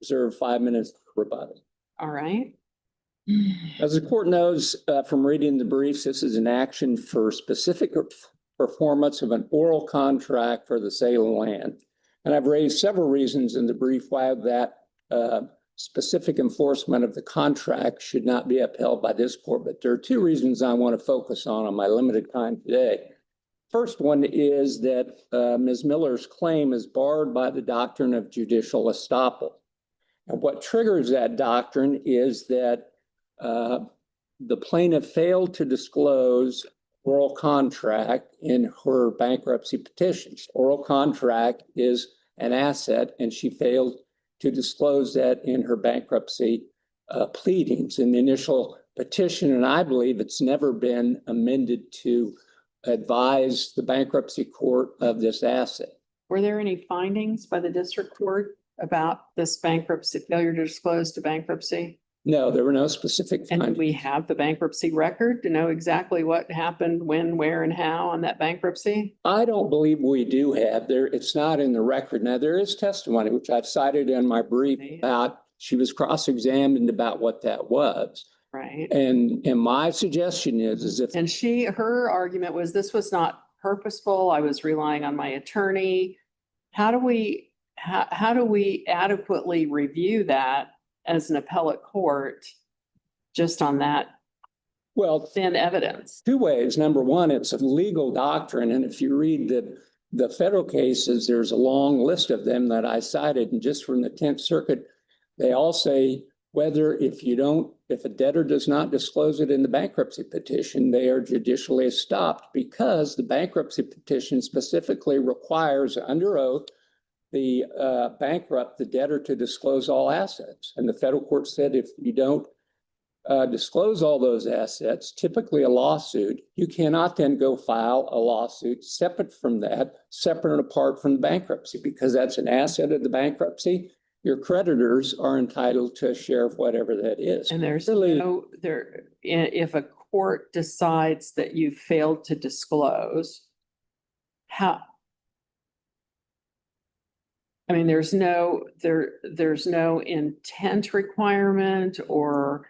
reserve 5 minutes for rebuttal. All right. As the court knows from reading the briefs, this is an action for specific performance of an oral contract for the sale of land. And I've raised several reasons in the brief why that specific enforcement of the contract should not be upheld by this court. But there are two reasons I want to focus on my limited time today. First one is that Ms. Miller's claim is barred by the doctrine of judicial estoppel. And what triggers that doctrine is that the plaintiff failed to disclose oral contract in her bankruptcy petitions. Oral contract is an asset, and she failed to disclose that in her bankruptcy pleadings in the initial petition. And I believe it's never been amended to advise the bankruptcy court of this asset. Were there any findings by the district court about this bankruptcy, failure to disclose to bankruptcy? No, there were no specific And do findings. we have the bankruptcy record to know exactly what happened, when, where, and how on that bankruptcy? I don't believe we do have there. It's not in the record. Now, there is testimony, which I've cited in my brief about she was cross-examined about what that was. Right. And my suggestion is if And her argument was this was not purposeful. I was relying on my attorney. How do we adequately review that as an appellate court just on that thin evidence? Two ways. Number one, it's a legal doctrine. And if you read the federal cases, there's a long list of them that I cited. And just from the 10th Circuit, they all say if a debtor does not disclose it in the bankruptcy petition, they are judicially stopped because the bankruptcy petition specifically requires under oath the debtor to disclose all assets. And the federal court said if you don't disclose all those assets, typically a lawsuit, you cannot then go file a lawsuit separate from that, separate and apart from the bankruptcy, because that's an asset of the bankruptcy. Your creditors are entitled to a share of whatever that is. And there's Really- no, if a court decides that you failed to disclose, how? I mean, there's no intent requirement or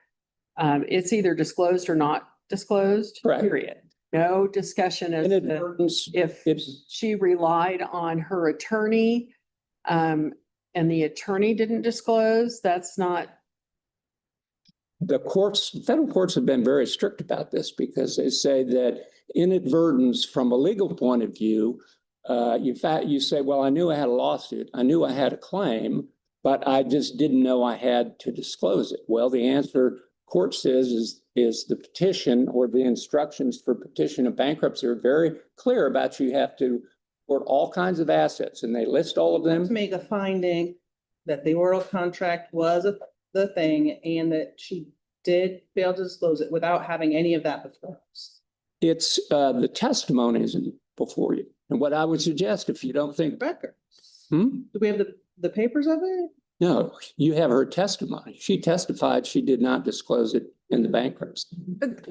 it's either disclosed or not disclosed, Correct. period. No discussion as to Inadvertence, if it's- she relied on her attorney, and the attorney didn't disclose, that's not, the courts, federal courts have been very strict about this because they say that inadvertence from a legal point of view, you say, well, I knew I had a lawsuit, I knew I had a claim, but I just didn't know I had to disclose it. Well, the answer court says is the petition or the instructions for petition of bankruptcy are very clear about you have to report all kinds of assets, and they list all of them. To make a finding that the oral contract was the thing and that she did fail to disclose it without having any of that before us. It's the testimony isn't before you. And what I would suggest, if you don't think, Records. hmm? Do we have the papers of it? No, you have her testimony. She testified she did not disclose it in the bankruptcy.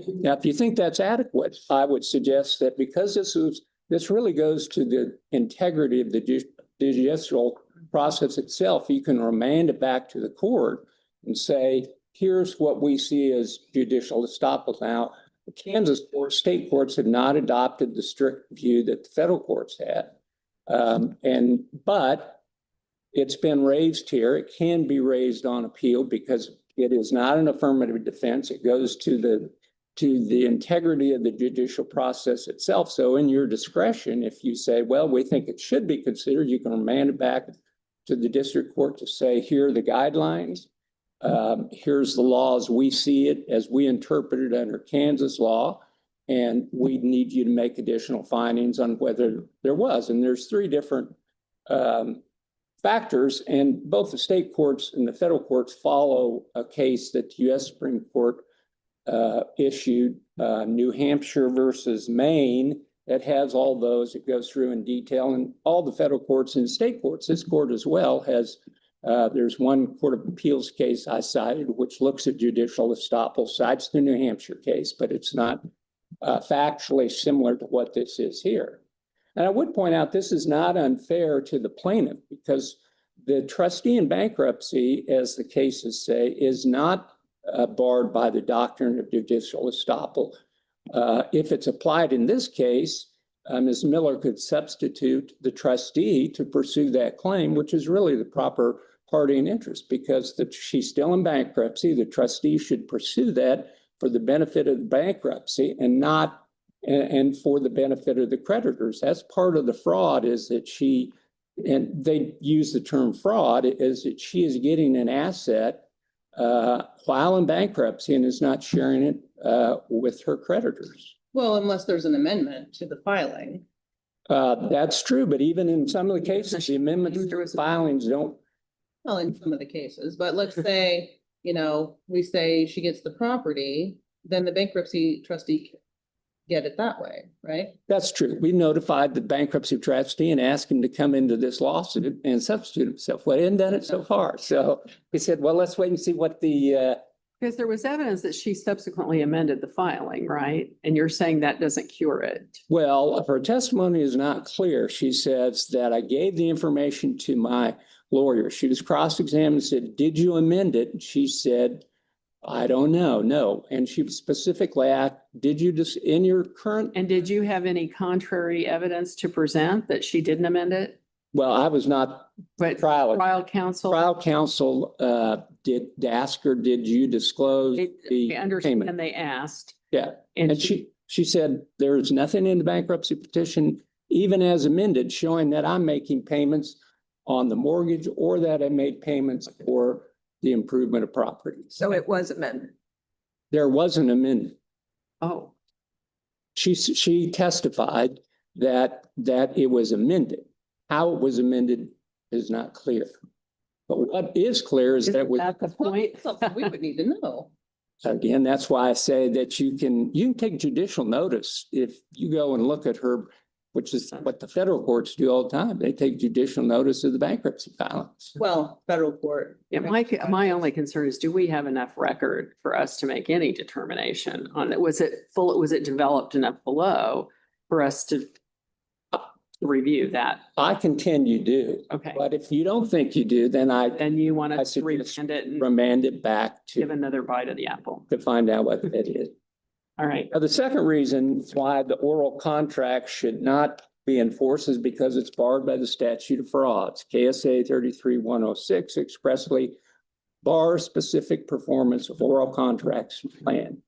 Now, if you think that's adequate, I would suggest that because this really goes to the integrity of the judicial process itself, you can remand it back to the court and say, here's what we see as judicial estoppel. Now, the Kansas state courts have not adopted the strict view that the federal courts had. But it's been raised here. It can be raised on appeal because it is not an affirmative defense. It goes to the integrity of the judicial process itself. So in your discretion, if you say, well, we think it should be considered, you can remand it back to the district court to say, here are the guidelines. Here's the law as we see it, as we interpret it under Kansas law. And we need you to make additional findings on whether there was. And there's three different factors, and both the state courts and the federal courts follow a case that the U.S. Supreme Court issued, New Hampshire versus Maine, that has all those. It goes through in detail, and all the federal courts and state courts, this court as well has, there's one Court of Appeals case I cited, which looks at judicial estoppel, cites the New Hampshire case, but it's not factually similar to what this is here. And I would point out this is not unfair to the plaintiff because the trustee in bankruptcy, as the cases say, is not barred by the doctrine of judicial estoppel. If it's applied in this case, Ms. Miller could substitute the trustee to pursue that claim, which is really the proper party in interest because she's still in bankruptcy. The trustee should pursue that for the benefit of the bankruptcy and not and for the benefit of the creditors. That's part of the fraud is that and they use the term fraud, is that she is getting an asset while in bankruptcy and is not sharing it with her creditors. Well, unless there's an amendment to the filing. That's true, but even in some of the cases, the amendments to filings don't. Well, in some of the cases, but let's say, we say she gets the property, then the bankruptcy trustee can get it that way, right? That's true. We notified the bankruptcy trustee and asked him to come into this lawsuit and substitute himself. Well, he hadn't done it so far. So we said, well, let's wait and see what the because there was evidence that she subsequently amended the filing, right? And you're saying that doesn't cure it. Well, her testimony is not clear. She says that I gave the information to my lawyer. She was cross-examined and said, did you amend it? And she said, I don't know, no. And she specifically asked, did you just in your current? And did you have any contrary evidence to present that she didn't amend it? Well, I was not But trial counsel? Trial counsel did ask her, did you disclose I the understand payment? they asked. Yeah, And and she said, there's nothing in the bankruptcy petition, even as amended, showing that I'm making payments on the mortgage or that I made payments for the improvement of property. So it was amended. There was an amendment. Oh, She testified that it was amended. How it was amended is not clear. But what is clear is that isn't that the point? Something we would need to know. Again, that's why I say that you can take judicial notice if you go and look at her, which is what the federal courts do all the time. They take judicial notice of the bankruptcy filings. Well, federal court. Yeah, my only concern is, do we have enough record for us to make any determination on it? Was it developed enough below for us to review that? I contend you do. Okay. But if you don't think you do, then Then you want I us to suggest remand it and remand it back give to another bite of the apple. find out what it is. All right. Now, the second reason why the oral contract should not be enforced is because it's barred by the statute of frauds. KSA 33106 expressly bars specific performance of oral contracts plan.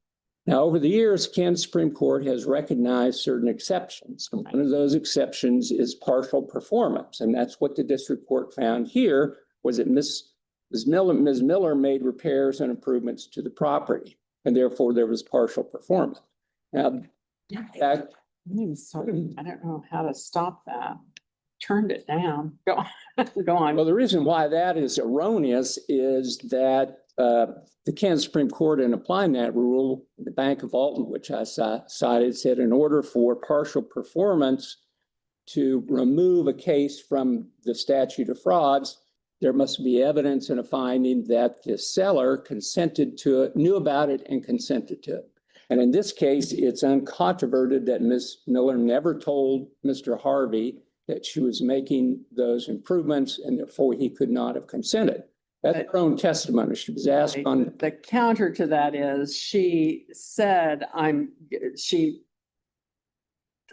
Now, over the years, Kansas Supreme Court has recognized certain exceptions. And one of those exceptions is partial performance. And that's what the district court found here, was that Ms. Miller made repairs and improvements to the property, and therefore there was partial performance. Now, that I don't know how to stop that. Turned it down. Go on. well, the reason why that is erroneous is that the Kansas Supreme Court, in applying that rule, the Bank of Alton, which I cited, said in order for partial performance to remove a case from the statute of frauds, there must be evidence and a finding that the seller consented to it, knew about it, and consented to it. And in this case, it's uncontroverted that Ms. Miller never told Mr. Harvey that she was making those improvements, and therefore he could not have consented. That's her own testimony. She was asked on. The counter to that is she said, I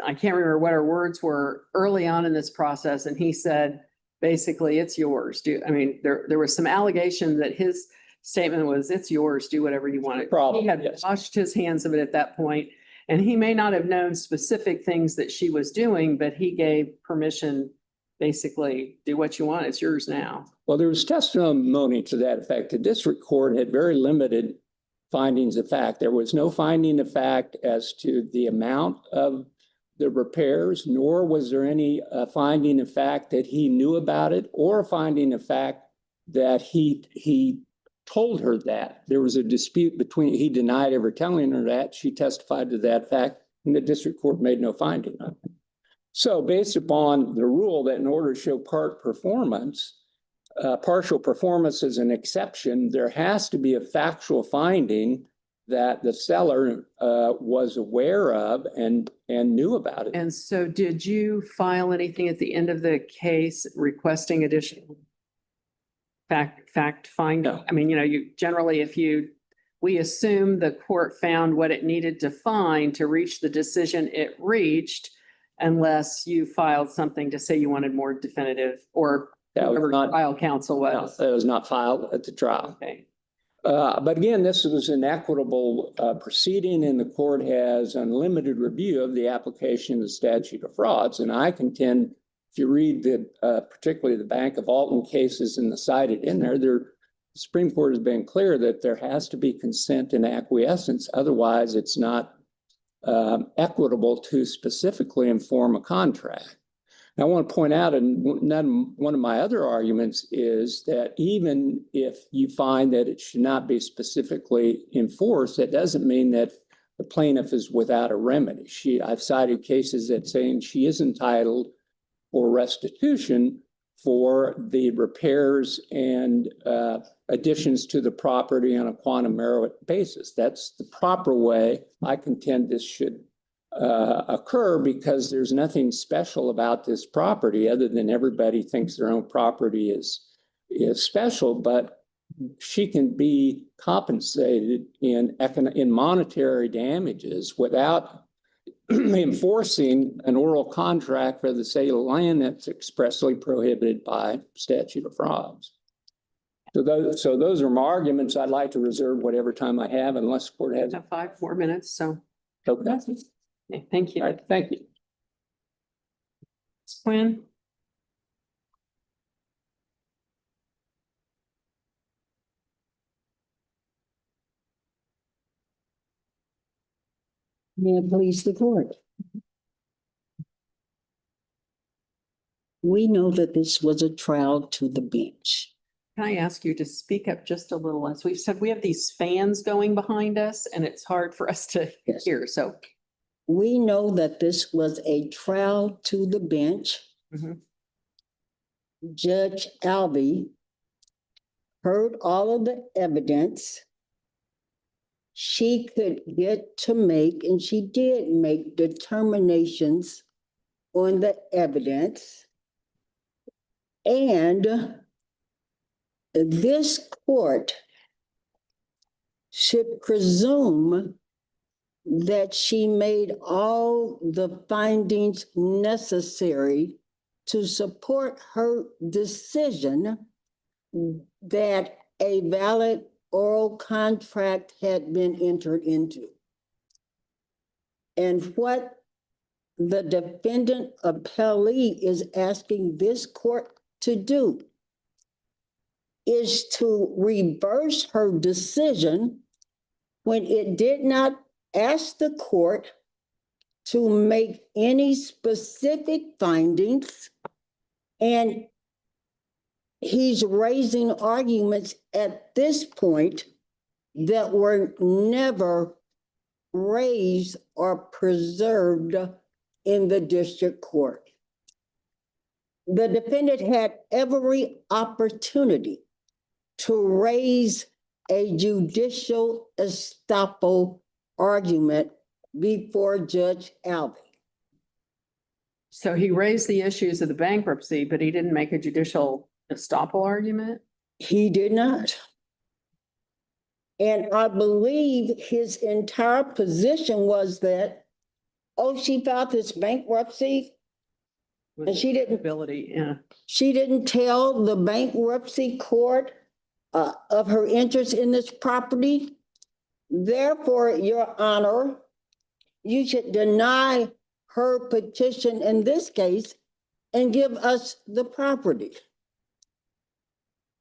can't remember what her words were early on in this process. And he said, basically, it's yours. There was some allegation that his statement was, it's yours, do whatever you want. Problem, He had yes. washed his hands of it at that point. And he may not have known specific things that she was doing, but he gave permission, basically, do what you want. It's yours now. Well, there was testimony to that effect. The district court had very limited findings of fact. There was no finding of fact as to the amount of the repairs, nor was there any finding of fact that he knew about it, or a finding of fact that he told her that. There was a dispute between, he denied ever telling her that. She testified to that fact, and the district court made no finding of it. So based upon the rule that in order to show partial performance is an exception, there has to be a factual finding that the seller was aware of and knew about it. And so did you file anything at the end of the case requesting additional fact finding? No. I mean, you generally, we assume the court found what it needed to find to reach the decision it reached, unless you filed something to say you wanted more definitive, or That was whatever not, trial counsel no, was. that was not filed at the trial. Okay. But again, this was an equitable proceeding, and the court has unlimited review of the application of the statute of frauds. And I contend, if you read particularly the Bank of Alton cases and the cited in there, the Supreme Court has been clear that there has to be consent and acquiescence. Otherwise, it's not equitable to specifically inform a contract. I want to point out, and one of my other arguments is that even if you find that it should not be specifically enforced, that doesn't mean that the plaintiff is without a remedy. I've cited cases that saying she is entitled for restitution for the repairs and additions to the property on a quantum merit basis. That's the proper way I contend this should occur, because there's nothing special about this property other than everybody thinks their own property is special, but she can be compensated in monetary damages without enforcing an oral contract for the sale of land that's expressly prohibited by statute of frauds. So those are my arguments. I'd like to reserve whatever time I have unless the court has. Have 5 more minutes, so Okay. okay, thank you. All right, thank you. Quinn? May it please the court. We know that this was a trial to the bench. Can I ask you to speak up just a little? As we've said, we have these fans going behind us and it's hard for us to Yes. hear. So We know that this was a trial to the bench. Mhm. Judge Albee heard all of the evidence. She could get to make, and she did make determinations on the evidence. And this court should presume that she made all the findings necessary to support her decision that a valid oral contract had been entered into. And what the defendant appellee is asking this court to do is to reverse her decision when it did not ask the court to make any specific findings. And he's raising arguments at this point that were never raised or preserved in the district court. The defendant had every opportunity to raise a judicial estoppel argument before Judge Albee. So he raised the issues of the bankruptcy, but he didn't make a judicial estoppel argument? He did not. And I believe his entire position was that, oh, she filed this bankruptcy. And she didn't- Ability, yeah. She didn't tell the bankruptcy court of her interest in this property. Therefore, Your Honor, you should deny her petition in this case and give us the property.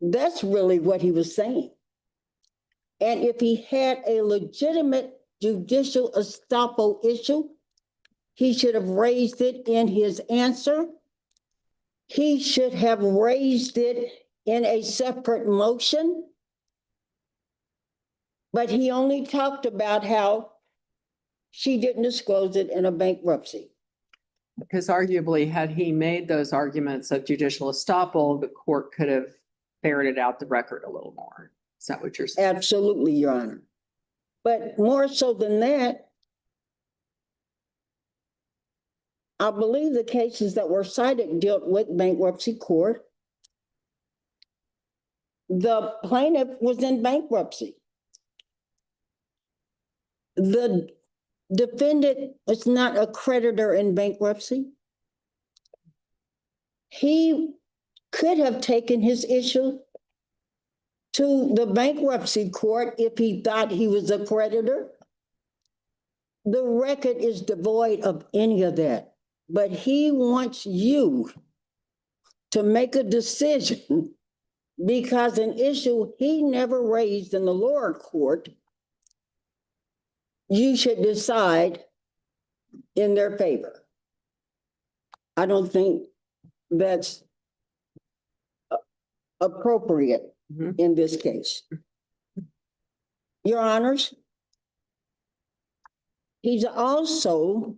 That's really what he was saying. And if he had a legitimate judicial estoppel issue, he should have raised it in his answer. He should have raised it in a separate motion. But he only talked about how she didn't disclose it in a bankruptcy. Because arguably, had he made those arguments of judicial estoppel, the court could have ferreted out the record a little more. Is that what you're saying? Absolutely, Your Honor. But more so than that, I believe the cases that were cited dealt with bankruptcy court. The plaintiff was in bankruptcy. The defendant was not a creditor in bankruptcy. He could have taken his issue to the bankruptcy court if he thought he was a creditor. The record is devoid of any of that, but he wants you to make a decision because an issue he never raised in the lower court, you should decide in their favor. I don't think that's appropriate in this case. Your Honors, he's also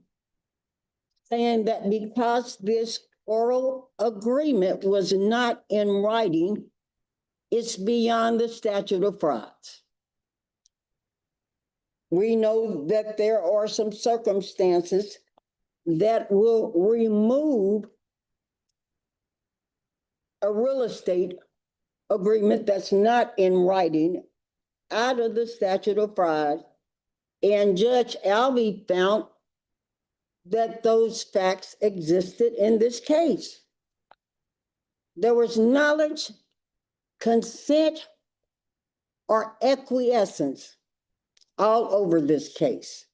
saying that because this oral agreement was not in writing, it's beyond the statute of frauds. We know that there are some circumstances that will remove a real estate agreement that's not in writing out of the statute of fraud. And Judge Albee found that those facts existed in this case. There was knowledge, consent, or acquiescence all over this case.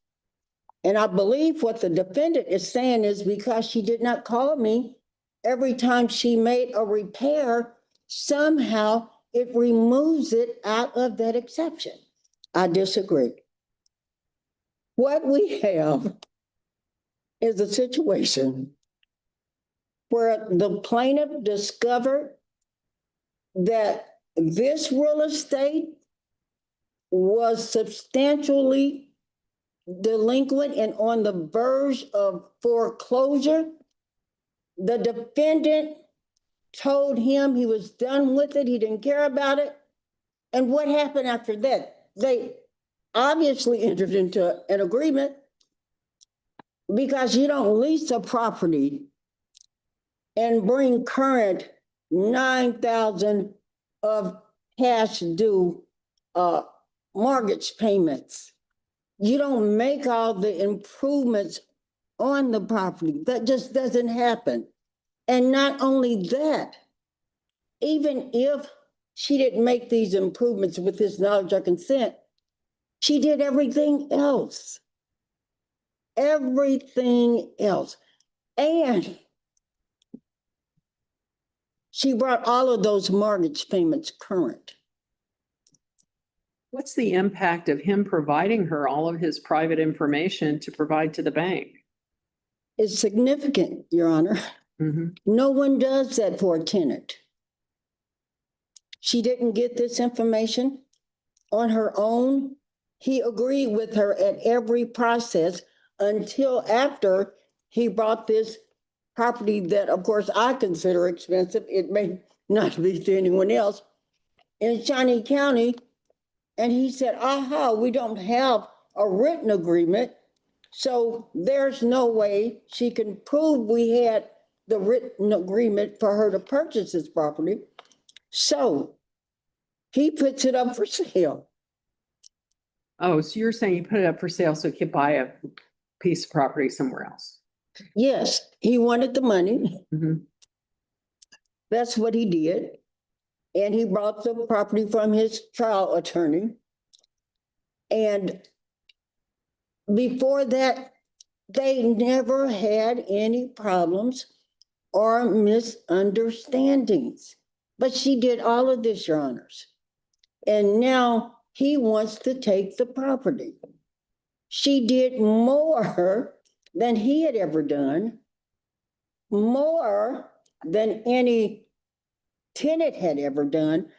And I believe what the defendant is saying is because she did not call me every time she made a repair, somehow it removes it out of that exception. I disagree. What we have is a situation where the plaintiff discovered that this real estate was substantially delinquent and on the verge of foreclosure. The defendant told him he was done with it, he didn't care about it. And what happened after that? They obviously entered into an agreement, because you don't lease a property and bring current 9,000 of cash due mortgage payments. You don't make all the improvements on the property. That just doesn't happen. And not only that, even if she didn't make these improvements with his knowledge or consent, she did everything else. Everything else. And she brought all of those mortgage payments current. What's the impact of him providing her all of his private information to provide to the bank? It's significant, Your Honor. Mhm. No one does that for a tenant. She didn't get this information on her own. He agreed with her at every process until after he bought this property that, of course, I consider expensive. It may not be to anyone else, in Shawnee County. And he said, aha, we don't have a written agreement, so there's no way she can prove we had the written agreement for her to purchase this property. So he puts it up for sale. Oh, so you're saying you put it up for sale so he could buy a piece of property somewhere else? Yes, he wanted the money. Mhm. That's what he did. And he bought the property from his trial attorney. And before that, they never had any problems or misunderstandings. But she did all of this, Your Honors. And now he wants to take the property. She did more than he had ever done, more than any tenant had ever done.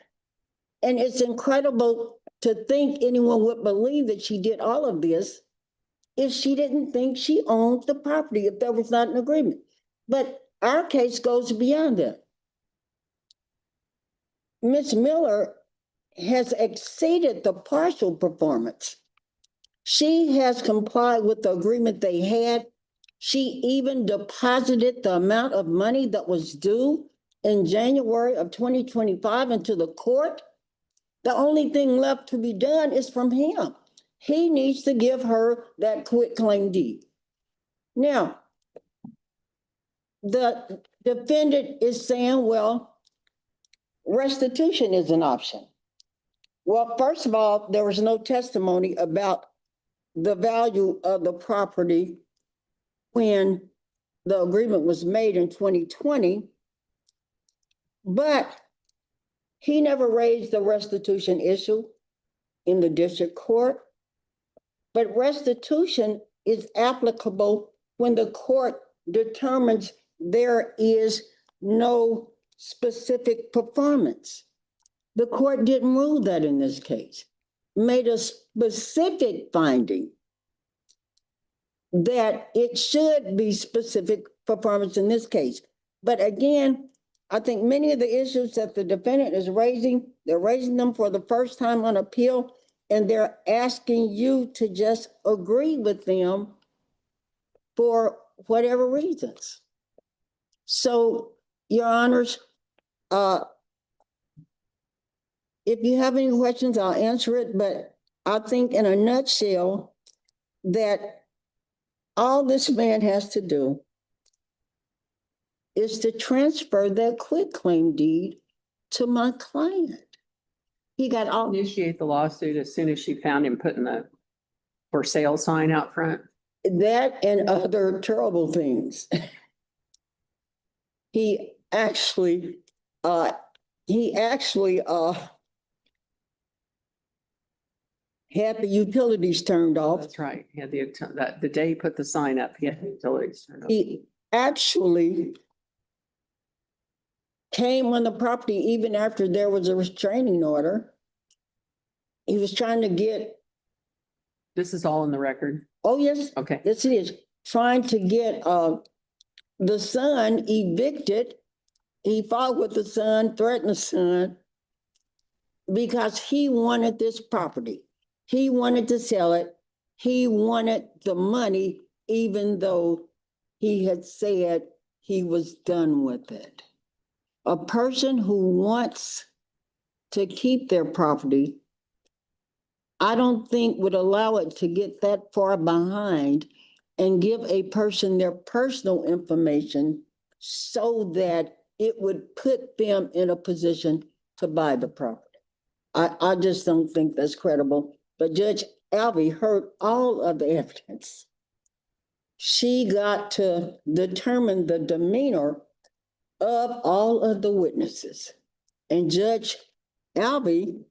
And it's incredible to think anyone would believe that she did all of this if she didn't think she owned the property, if there was not an agreement. But our case goes beyond that. Ms. Miller has exceeded the partial performance. She has complied with the agreement they had. She even deposited the amount of money that was due in January of 2025 into the court. The only thing left to be done is from him. He needs to give her that quitclaim deed. Now, the defendant is saying, well, restitution is an option. Well, first of all, there was no testimony about the value of the property when the agreement was made in 2020, but he never raised the restitution issue in the district court. But restitution is applicable when the court determines there is no specific performance. The court didn't rule that in this case, made a specific finding that it should be specific performance in this case. But again, I think many of the issues that the defendant is raising, they're raising them for the first time on appeal, and they're asking you to just agree with them for whatever reasons. So, Your Honors, if you have any questions, I'll answer it, but I think in a nutshell that all this man has to do is to transfer that quitclaim deed to my client. He got all. Initiate the lawsuit as soon as she found him putting the for sale sign out front. That and other terrible things. He actually had the utilities turned off. That's right. He had the day he put the sign up, he had the utilities turned off. He actually came on the property even after there was a restraining order. He was trying to get, This is all in the record. oh, yes, Okay. yes, it is, trying to get the son evicted. He fought with the son, threatened the son, because he wanted this property. He wanted to sell it. He wanted the money, even though he had said he was done with it. A person who wants to keep their property, I don't think would allow it to get that far behind and give a person their personal information so that it would put them in a position to buy the property. I just don't think that's credible. But Judge Alvey heard all of the evidence. She got to determine the demeanor of all of the witnesses. And Judge Alvey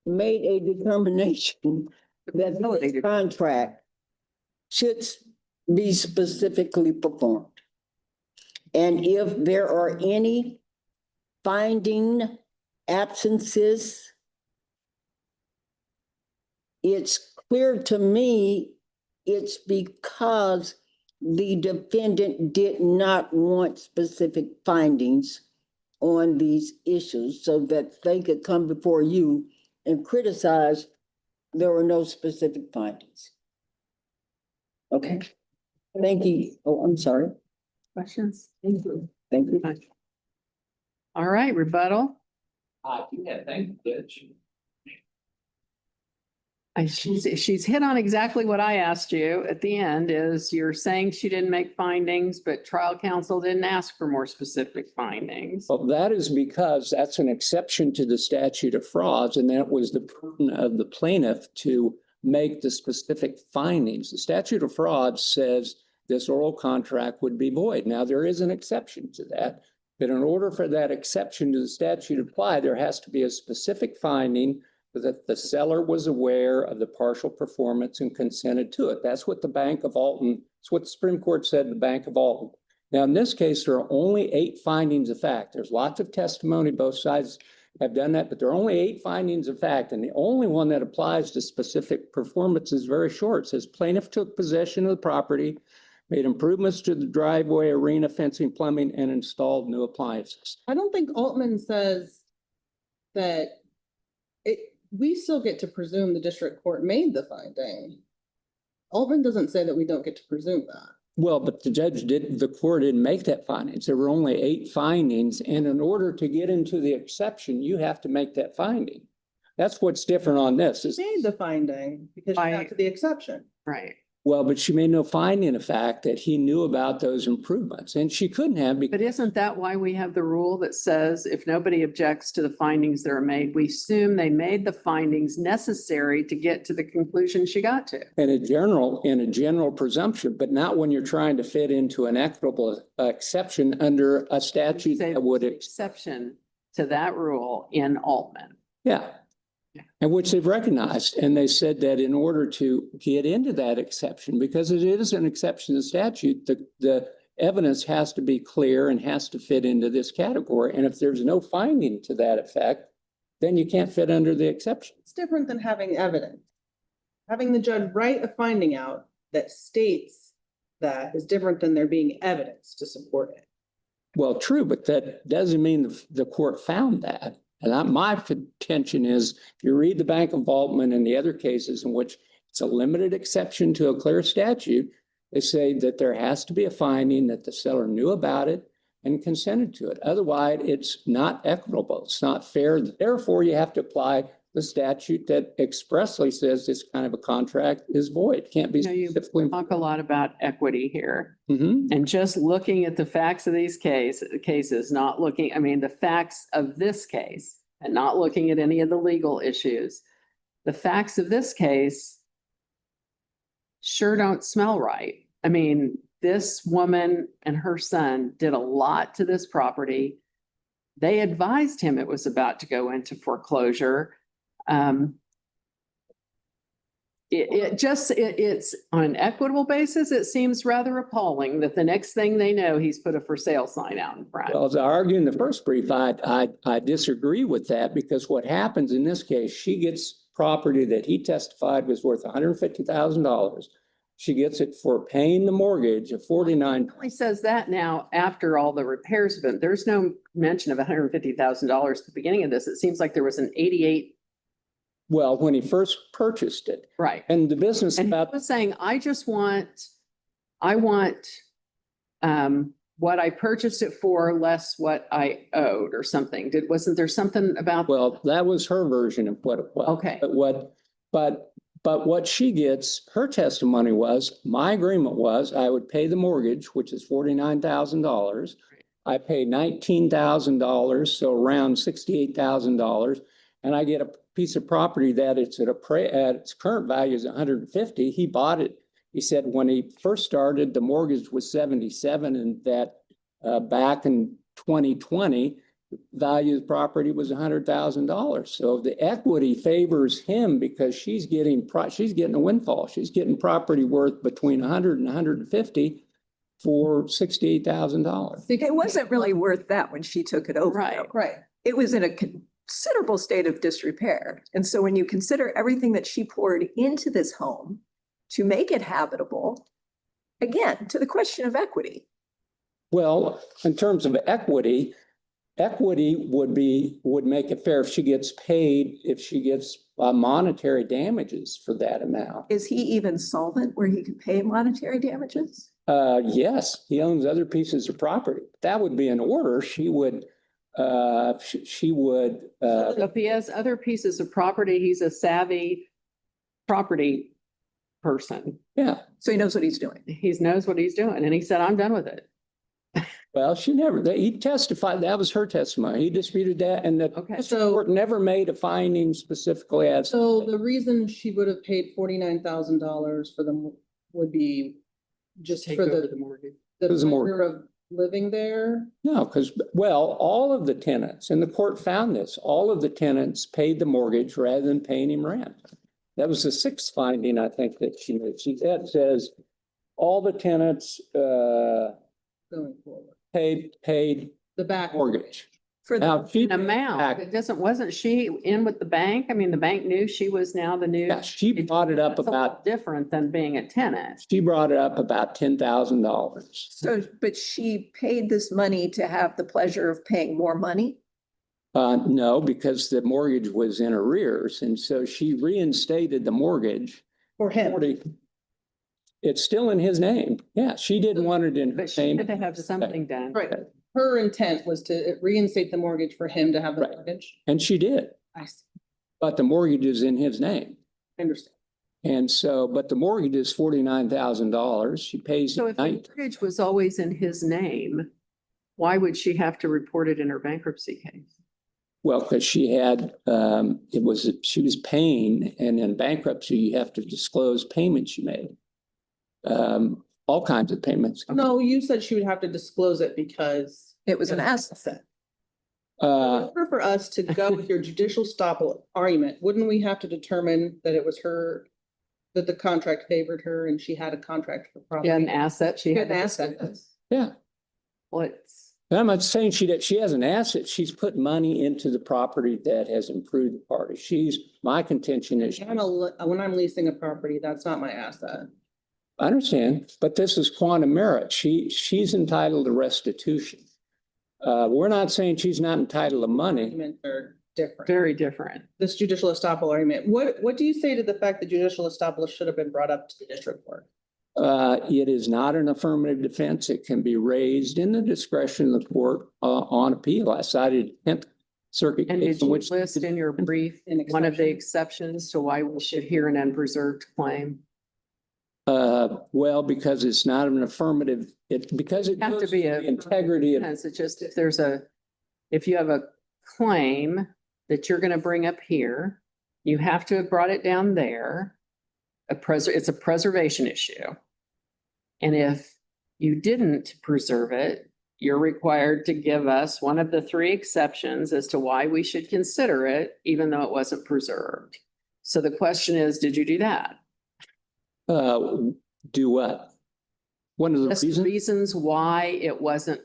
made a determination that this contract should be specifically performed. And if there are any finding absences, it's clear to me it's because the defendant did not want specific findings on these issues so that they could come before you and criticize there were no specific findings. Okay, thank you. Oh, I'm sorry. Questions? Thank you. Thank you. All right, rebuttal. Yeah, thank you, Judge. She's hit on exactly what I asked you at the end is you're saying she didn't make findings, but trial counsel didn't ask for more specific findings. Well, that is because that's an exception to the statute of frauds, and that was the burden of the plaintiff to make the specific findings. The statute of frauds says this oral contract would be void. Now, there is an exception to that, but in order for that exception to the statute to apply, there has to be a specific finding that the seller was aware of the partial performance and consented to it. That's what the Bank of Alton, it's what the Supreme Court said in the Bank of Alton. Now, in this case, there are only 8 findings of fact. There's lots of testimony, both sides have done that, but there are only 8 findings of fact. And the only one that applies to specific performance is very short. It says plaintiff took possession of the property, made improvements to the driveway, arena, fencing, plumbing, and installed new appliances. I don't think Altman says that we still get to presume the district court made the finding. Altman doesn't say that we don't get to presume that. Well, but the court didn't make that findings. There were only 8 findings. And in order to get into the exception, you have to make that finding. That's what's different on this. She made the finding because she got to the exception. Right. Well, but she made no finding of fact that he knew about those improvements, and she couldn't have But because isn't that why we have the rule that says if nobody objects to the findings that are made, we assume they made the findings necessary to get to the conclusion she got to? in a general presumption, but not when you're trying to fit into an equitable exception under a statute Say that would, exception to that rule in Altman. yeah. And which they've recognized, and they said that in order to get into that exception, because it is an exception to the statute, the evidence has to be clear and has to fit into this category. And if there's no finding to that effect, then you can't fit under the exception. It's different than having evidence. Having the judge write a finding out that states that is different than there being evidence to support it. Well, true, but that doesn't mean the court found that. And my contention is, if you read the Bank of Altman and the other cases in which it's a limited exception to a clear statute, they say that there has to be a finding that the seller knew about it and consented to it. Otherwise, it's not equitable. It's not fair. Therefore, you have to apply the statute that expressly says this kind of a contract is void. Can't be You specifically. talk a lot about equity here. Mhm. And just looking at the facts of these cases, not looking, I mean, the facts of this case and not looking at any of the legal issues, the facts of this case sure don't smell right. I mean, this woman and her son did a lot to this property. They advised him it was about to go into foreclosure. it's on an equitable basis, it seems rather appalling that the next thing they know, he's put a for sale sign out in front. Well, as I argued in the first brief, I disagree with that because what happens in this case, she gets property that he testified was worth $150,000. She gets it for paying the mortgage of $49,000. It only says that now after all the repairs have been, there's no mention of $150,000 at the beginning of this. It seems like there was an 88, Well, when he first purchased it, right? and the business And he about, was saying, I want what I purchased it for less what I owed or something. Wasn't there something about? well, that was her version of what it was. Okay. But what she gets, her testimony was, my agreement was I would pay the mortgage, which is $49,000. I pay $19,000, so around $68,000. And I get a piece of property that it's at its current value is 150. He bought it. He said when he first started, the mortgage was 77, and that back in 2020, the value of the property was $100,000. So the equity favors him because she's getting a windfall. She's getting property worth between 100 and 150 for $68,000. It wasn't really worth that when she took it over. Right. though. Right. It was in a considerable state of disrepair. And so when you consider everything that she poured into this home to make it habitable, again, to the question of equity. Well, in terms of equity would make it fair if she gets paid, if she gets monetary damages for that amount. Is he even solvent where he could pay monetary damages? Yes, he owns other pieces of property. That would be in order. She would. If he has other pieces of property, he's a savvy property person. Yeah. So he knows what he's doing. He knows what he's doing. And he said, I'm done with it. Well, he testified, that was her testimony. He disputed that, and the Okay. district court never made a finding specifically as. So the reason she would have paid $49,000 for them would be just Take for over the mortgage. was a mortgage. pleasure of living there. No, because, well, all of the tenants, and the court found this, all of the tenants paid the mortgage rather than paying him rent. That was the sixth finding, I think, that she made. That says all the tenants Going forward. paid The back. mortgage. For the, Now, she. An amount. Wasn't she in with the bank? I mean, the bank knew she was now the new. Yeah, she brought it up That's a lot about, different than being a tenant. she brought it up about $10,000. so, but she paid this money to have the pleasure of paying more money? No, because the mortgage was in arrears, and so she reinstated the mortgage. For him. 40. It's still in his name. Yeah, she didn't want it in her But she name. had to have something done. Right. Her intent was to reinstate the mortgage for him to have the Right. mortgage. And she did, I see. but the mortgage is in his name. I understand. And so, but the mortgage is $49,000. She pays. So if the mortgage was always in his name, why would she have to report it in her bankruptcy case? Well, because she was paying, and in bankruptcy, you have to disclose payments you made. All kinds of payments. No, you said she would have to disclose it because. It was an asset. In order for us to go with your judicial stop argument, wouldn't we have to determine that it was her, that the contract favored her and she had a contract for property? Yeah, an asset. She had An asset. Yeah. Well, it's, I'm not saying she has an asset. She's put money into the property that has improved the party. My contention is. When I'm leasing a property, that's not my asset. I understand, but this is quantum merit. She's entitled to restitution. We're not saying she's not entitled to money. Arguments are different. very different. This judicial estoppel argument, what do you say to the fact that judicial estoppel should have been brought up to the district court? It is not an affirmative defense. It can be raised in the discretion of the court on appeal. I cited 10th Circuit. And case did in you which list in your brief An one of the exception? exceptions to why we should hear an unpreserved claim? Well, because it's not an affirmative, because it Have to goes be to a. the integrity of. It's just if you have a claim that you're gonna bring up here, you have to have brought it down there. It's a preservation issue. And if you didn't preserve it, you're required to give us one of the three exceptions as to why we should consider it, even though it wasn't preserved. So the question is, did you do that? Do what? One of the Just the reasons, reasons why it wasn't,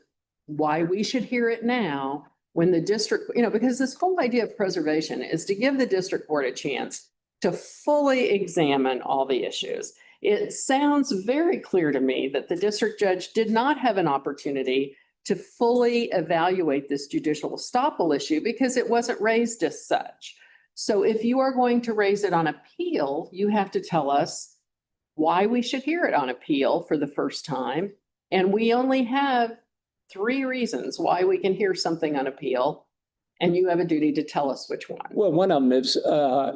why we should hear it now when the district, because this whole idea of preservation is to give the district court a chance to fully examine all the issues. It sounds very clear to me that the district judge did not have an opportunity to fully evaluate this judicial estoppel issue because it wasn't raised as such. So if you are going to raise it on appeal, you have to tell us why we should hear it on appeal for the first time. And we only have 3 reasons why we can hear something on appeal. And you have a duty to tell us which one. well, one of them is,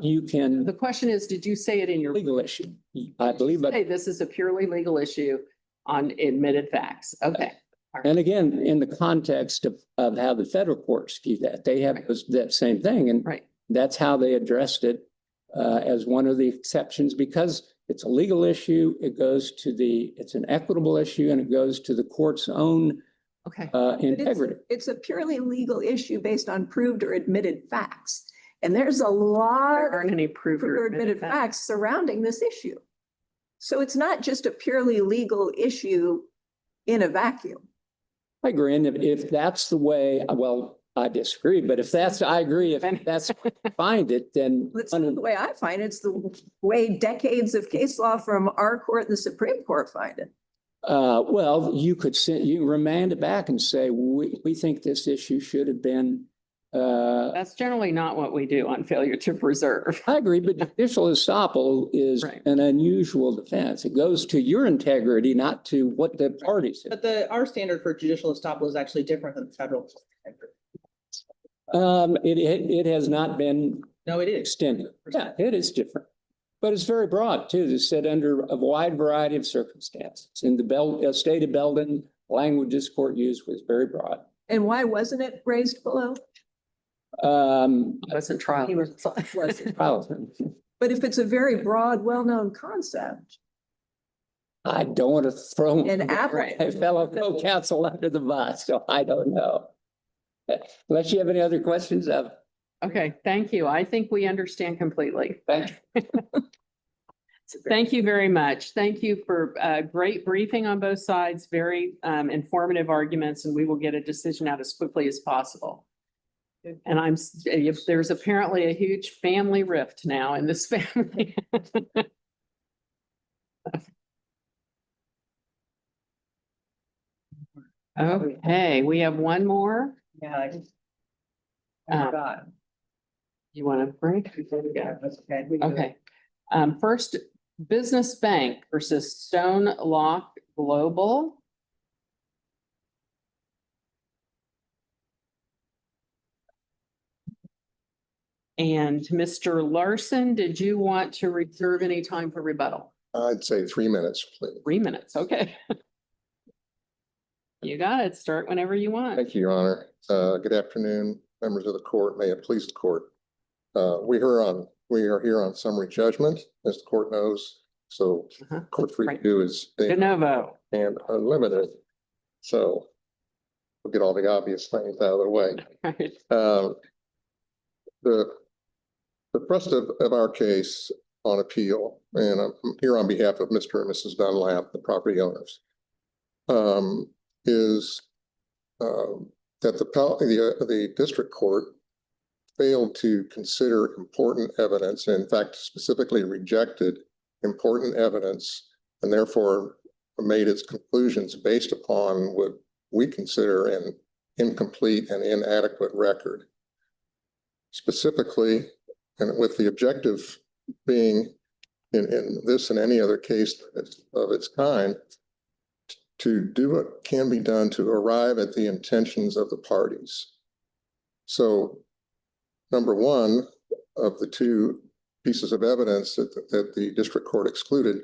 you can, The question is, did you say it in your? legal issue, I believe, but Say this is a purely legal issue on admitted facts. Okay. and again, in the context of how the federal courts view that, they have that same thing. And Right. that's how they addressed it as one of the exceptions, because it's a legal issue. It goes to it's an equitable issue, and it goes to the court's own Okay. But integrity. It's a purely legal issue based on proved or admitted facts. And there's a There lot aren't any proved of or admitted facts surrounding this issue. So it's not just a purely legal issue in a vacuum. I agree. And if that's the way, well, I disagree, but if that's, I agree, if that's, find it, then. That's not the way I find it. It's the way decades of case law from our court and the Supreme Court find it. Well, you could you remand it back and say, we think this issue should have been, That's generally not what we do on failure to preserve. I agree, but judicial estoppel is Right. an unusual defense. It goes to your integrity, not to what the parties. But our standard for judicial estoppel is actually different than the federal standard. It has not been No, it is. extended. Yeah, it is different. But it's very broad too. It's said under a wide variety of circumstances. In the state of Belden, language this court used was very broad. And why wasn't it raised below? Wasn't trial. But if it's a very broad, well-known concept, I don't want to throw and applicant. my fellow co-counsel under the bus, so I don't know. Unless you have any other questions, Okay, thank you. I think we understand completely. thank you. Thank you very much. Thank you for a great briefing on both sides, very informative arguments, and we will get a decision out as quickly as possible. And there's apparently a huge family rift now in this family. Okay, we have one more. Yeah, I Uh, forgot. You want to break? Yeah, that's okay. We can do it. Okay. First, Business Bank versus Stone Lock Global. And Mr. Larson, did you want to reserve any time for rebuttal? I'd say 3 minutes, please. 3 minutes, okay. You got it. Start whenever you want. Thank you, Your Honor. Good afternoon, members of the court. May it please the court. We are here on summary judgment, as the court knows. So Uh-huh. court's Right. review is De novo. and unlimited. So we'll get all the obvious things out of the way. Right. The thrust of our case on appeal, and I'm here on behalf of Mr. and Mrs. Dunlap, the property owners, is that the district court failed to consider important evidence, and in fact, specifically rejected important evidence, and therefore made its conclusions based upon what we consider an incomplete and inadequate record. Specifically, and with the objective being in this and any other case of its kind, to do what can be done to arrive at the intentions of the parties. So, number one of the 2 pieces of evidence that the district court excluded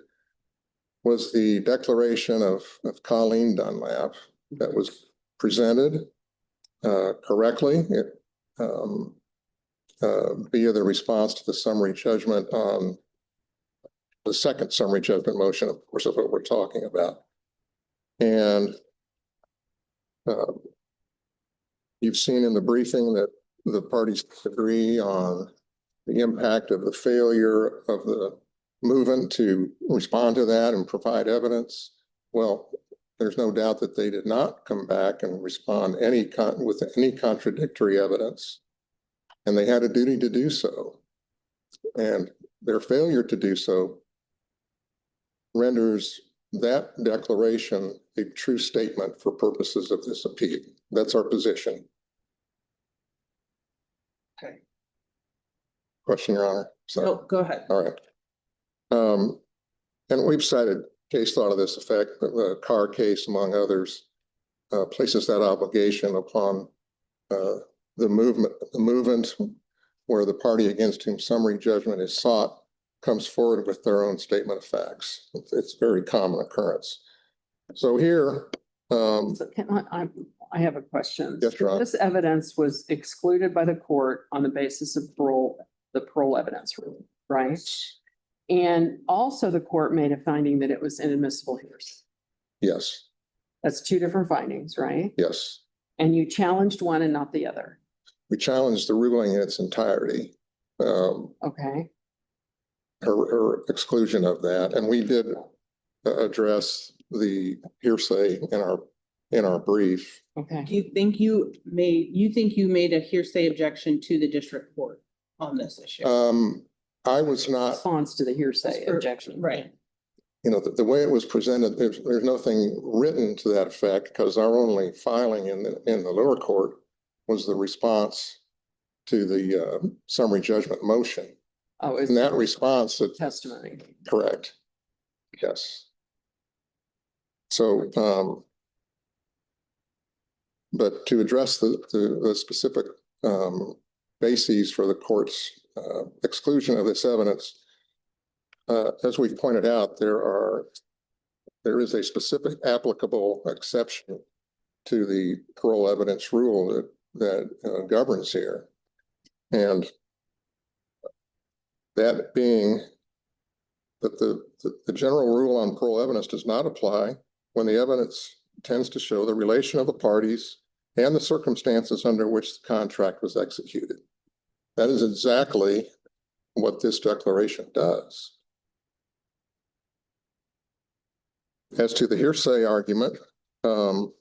was the declaration of Colleen Dunlap that was presented correctly via the response to the summary judgment on the second summary judgment motion, of course, of what we're talking about. And you've seen in the briefing that the parties agree on the impact of the failure of the movement to respond to that and provide evidence? Well, there's no doubt that they did not come back and respond with any contradictory evidence. And they had a duty to do so. And their failure to do so renders that declaration a true statement for purposes of this appeal. That's our position. Okay. Question, Your Honor. No, go ahead. All right. And we've cited case law to this effect, the Carr case, among others, places that obligation upon the movement where the party against whom summary judgment is sought comes forward with their own statement of facts. It's a very common occurrence. So here, So I have a question. Yes, Your Honor. This evidence was excluded by the court on the basis of the parole evidence rule, right? And also the court made a finding that it was inadmissible hearsay. yes, That's two different findings, right? yes. And you challenged one and not the other. We challenged the ruling in its entirety, Okay, her exclusion of that, and we did address the hearsay in our brief. okay. Do you think you made a hearsay objection to the district court on this issue? I was not, Response to the hearsay objection. Right. you know, the way it was presented, there's nothing written to that effect because our only filing in the lower court was the response to the summary judgment motion. Oh, is In that response, it, testimony. correct. Yes. So, but to address the specific bases for the court's exclusion of this evidence, as we've pointed out, there is a specific applicable exception to the parole evidence rule that governs here. And that being that the general rule on parole evidence does not apply when the evidence tends to show the relation of the parties and the circumstances under which the contract was executed. That is exactly what this declaration does. As to the hearsay argument, so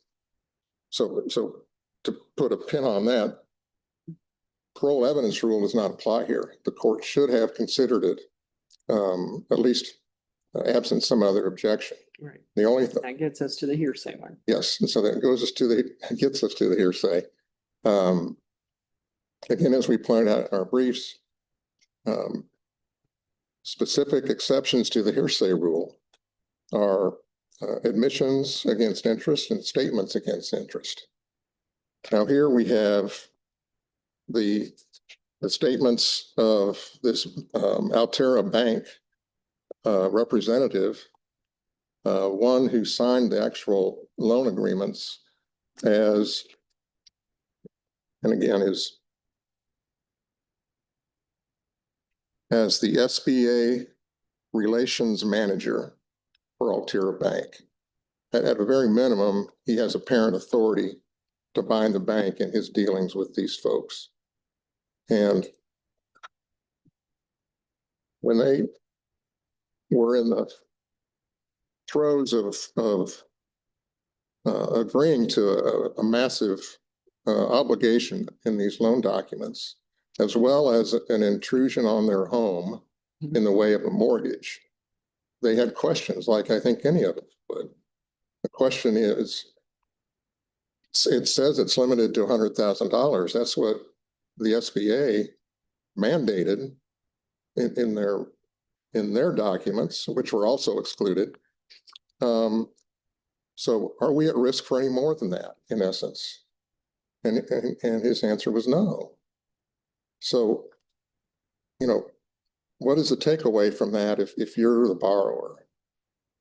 to put a pin on that, parole evidence rule does not apply here. The court should have considered it, at least absent some other objection. Right. The only thing, That gets us to the hearsay one. yes, and so that gets us to the hearsay. Again, as we pointed out in our briefs, specific exceptions to the hearsay rule are admissions against interest and statements against interest. Now here we have the statements of this Altera Bank representative, one who signed the actual loan agreements as, and again, as the SBA relations manager for Altera Bank. At a very minimum, he has apparent authority to bind the bank in his dealings with these folks. And when they were in the throes of agreeing to a massive obligation in these loan documents, as well as an intrusion on their home in the way of a mortgage, they had questions like I think any of us would. The question is, it says it's limited to $100,000. That's what the SBA mandated in their documents, which were also excluded. So are we at risk for any more than that, in essence? And his answer was no. So, you know, what is the takeaway from that if you're the borrower?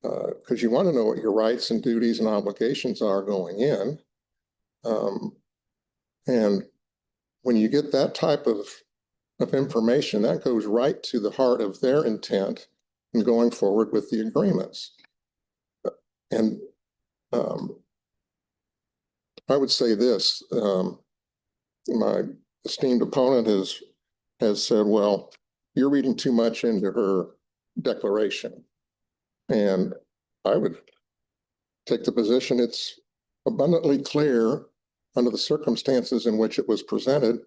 Because you want to know what your rights and duties and obligations are going in. And when you get that type of information, that goes right to the heart of their intent in going forward with the agreements. And I would say this, my esteemed opponent has said, well, you're reading too much into her declaration. And I would take the position it's abundantly clear under the circumstances in which it was presented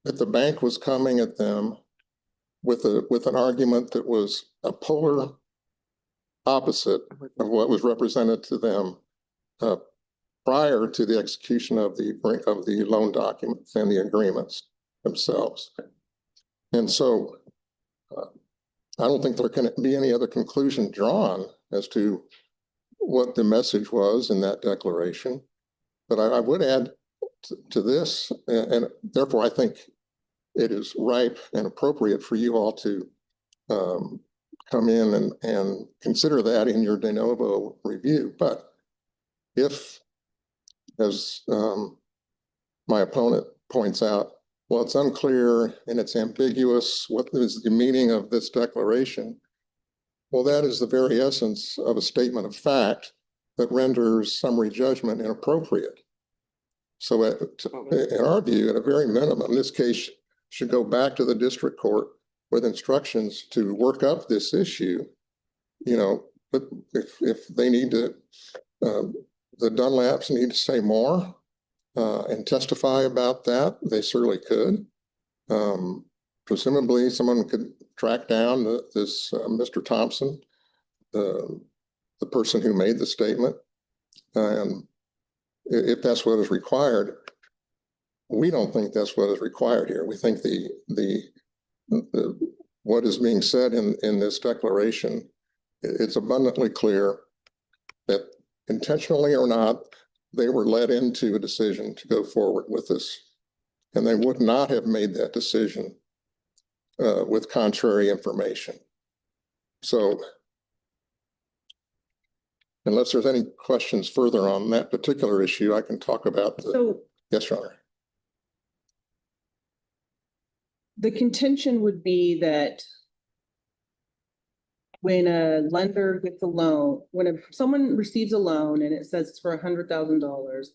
that the bank was coming at them with an argument that was a polar opposite of what was represented to them prior to the execution of the loan documents and the agreements themselves. And so I don't think there can be any other conclusion drawn as to what the message was in that declaration. But I would add to this, and therefore I think it is ripe and appropriate for you all to come in and consider that in your de novo review. But if, as my opponent points out, well, it's unclear and it's ambiguous, what is the meaning of this declaration? Well, that is the very essence of a statement of fact that renders summary judgment inappropriate. So in our view, at a very minimum, this case should go back to the district court with instructions to work up this issue. You know, but if they need to, the Dunlaps need to say more and testify about that, they certainly could. Presumably someone could track down this Mr. Thompson, the person who made the statement. And if that's what is required, we don't think that's what is required here. We think what is being said in this declaration, it's abundantly clear that intentionally or not, they were led into a decision to go forward with this. And they would not have made that decision with contrary information. So unless there's any questions further on that particular issue, I can talk about yes, Your Honor. The contention would be that when a lender gets a loan, when someone receives a loan and it says it's for $100,000,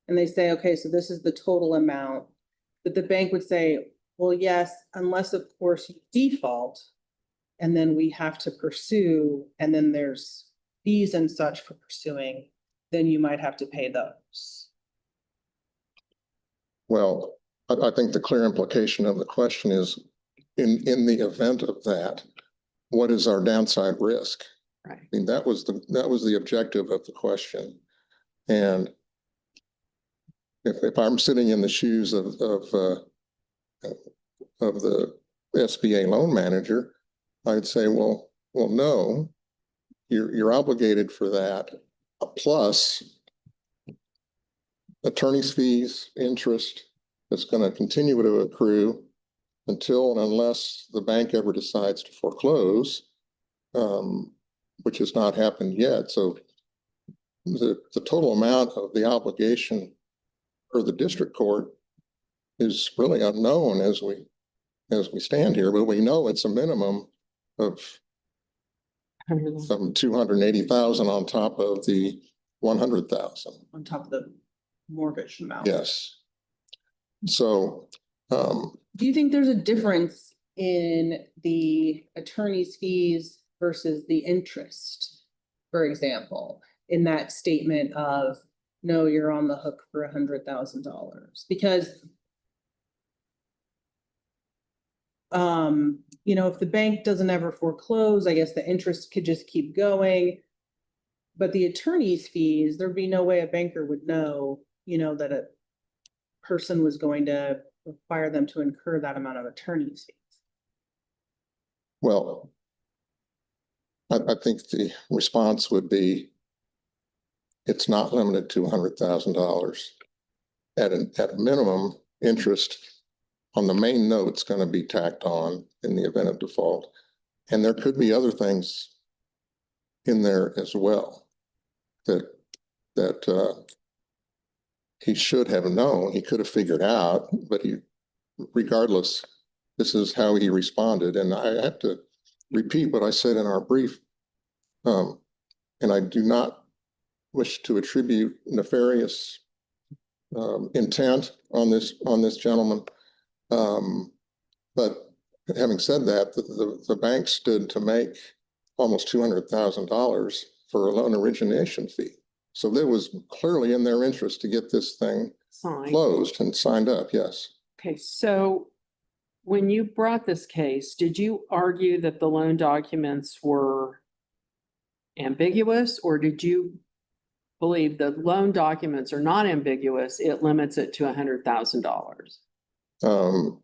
and they say, okay, so this is the total amount, that the bank would say, well, yes, unless of course you default, and then we have to pursue, and then there's fees and such for pursuing, then you might have to pay those. Well, I think the clear implication of the question is, in the event of that, what is our downside risk? Right. I mean, that was the objective of the question. And if I'm sitting in the shoes of the SBA loan manager, I'd say, well, no, you're obligated for that, plus attorney's fees, interest that's going to continue to accrue until and unless the bank ever decides to foreclose, which has not happened yet. So the total amount of the obligation for the district court is really unknown as we stand here, but we know it's a minimum of some 280,000 on top of the 100,000. On top of the mortgage amount. Yes. So do you think there's a difference in the attorney's fees versus the interest, for example, in that statement of, no, you're on the hook for $100,000? Because you know, if the bank doesn't ever foreclose, I guess the interest could just keep going. But the attorney's fees, there'd be no way a banker would know, you know, that a person was going to require them to incur that amount of attorney's fees. well, I think the response would be, it's not limited to $100,000. At a minimum, interest on the main note's going to be tacked on in the event of default. And there could be other things in there as well that he should have known, he could have figured out, but regardless, this is how he responded. And I have to repeat what I said in our brief. And I do not wish to attribute nefarious intent on this gentleman. But having said that, the bank stood to make almost $200,000 for a loan origination fee. So it was clearly in their interest to get this thing Sign. closed and signed up, yes. Okay, so when you brought this case, did you argue that the loan documents were ambiguous, or did you believe the loan documents are not ambiguous, it limits it to $100,000?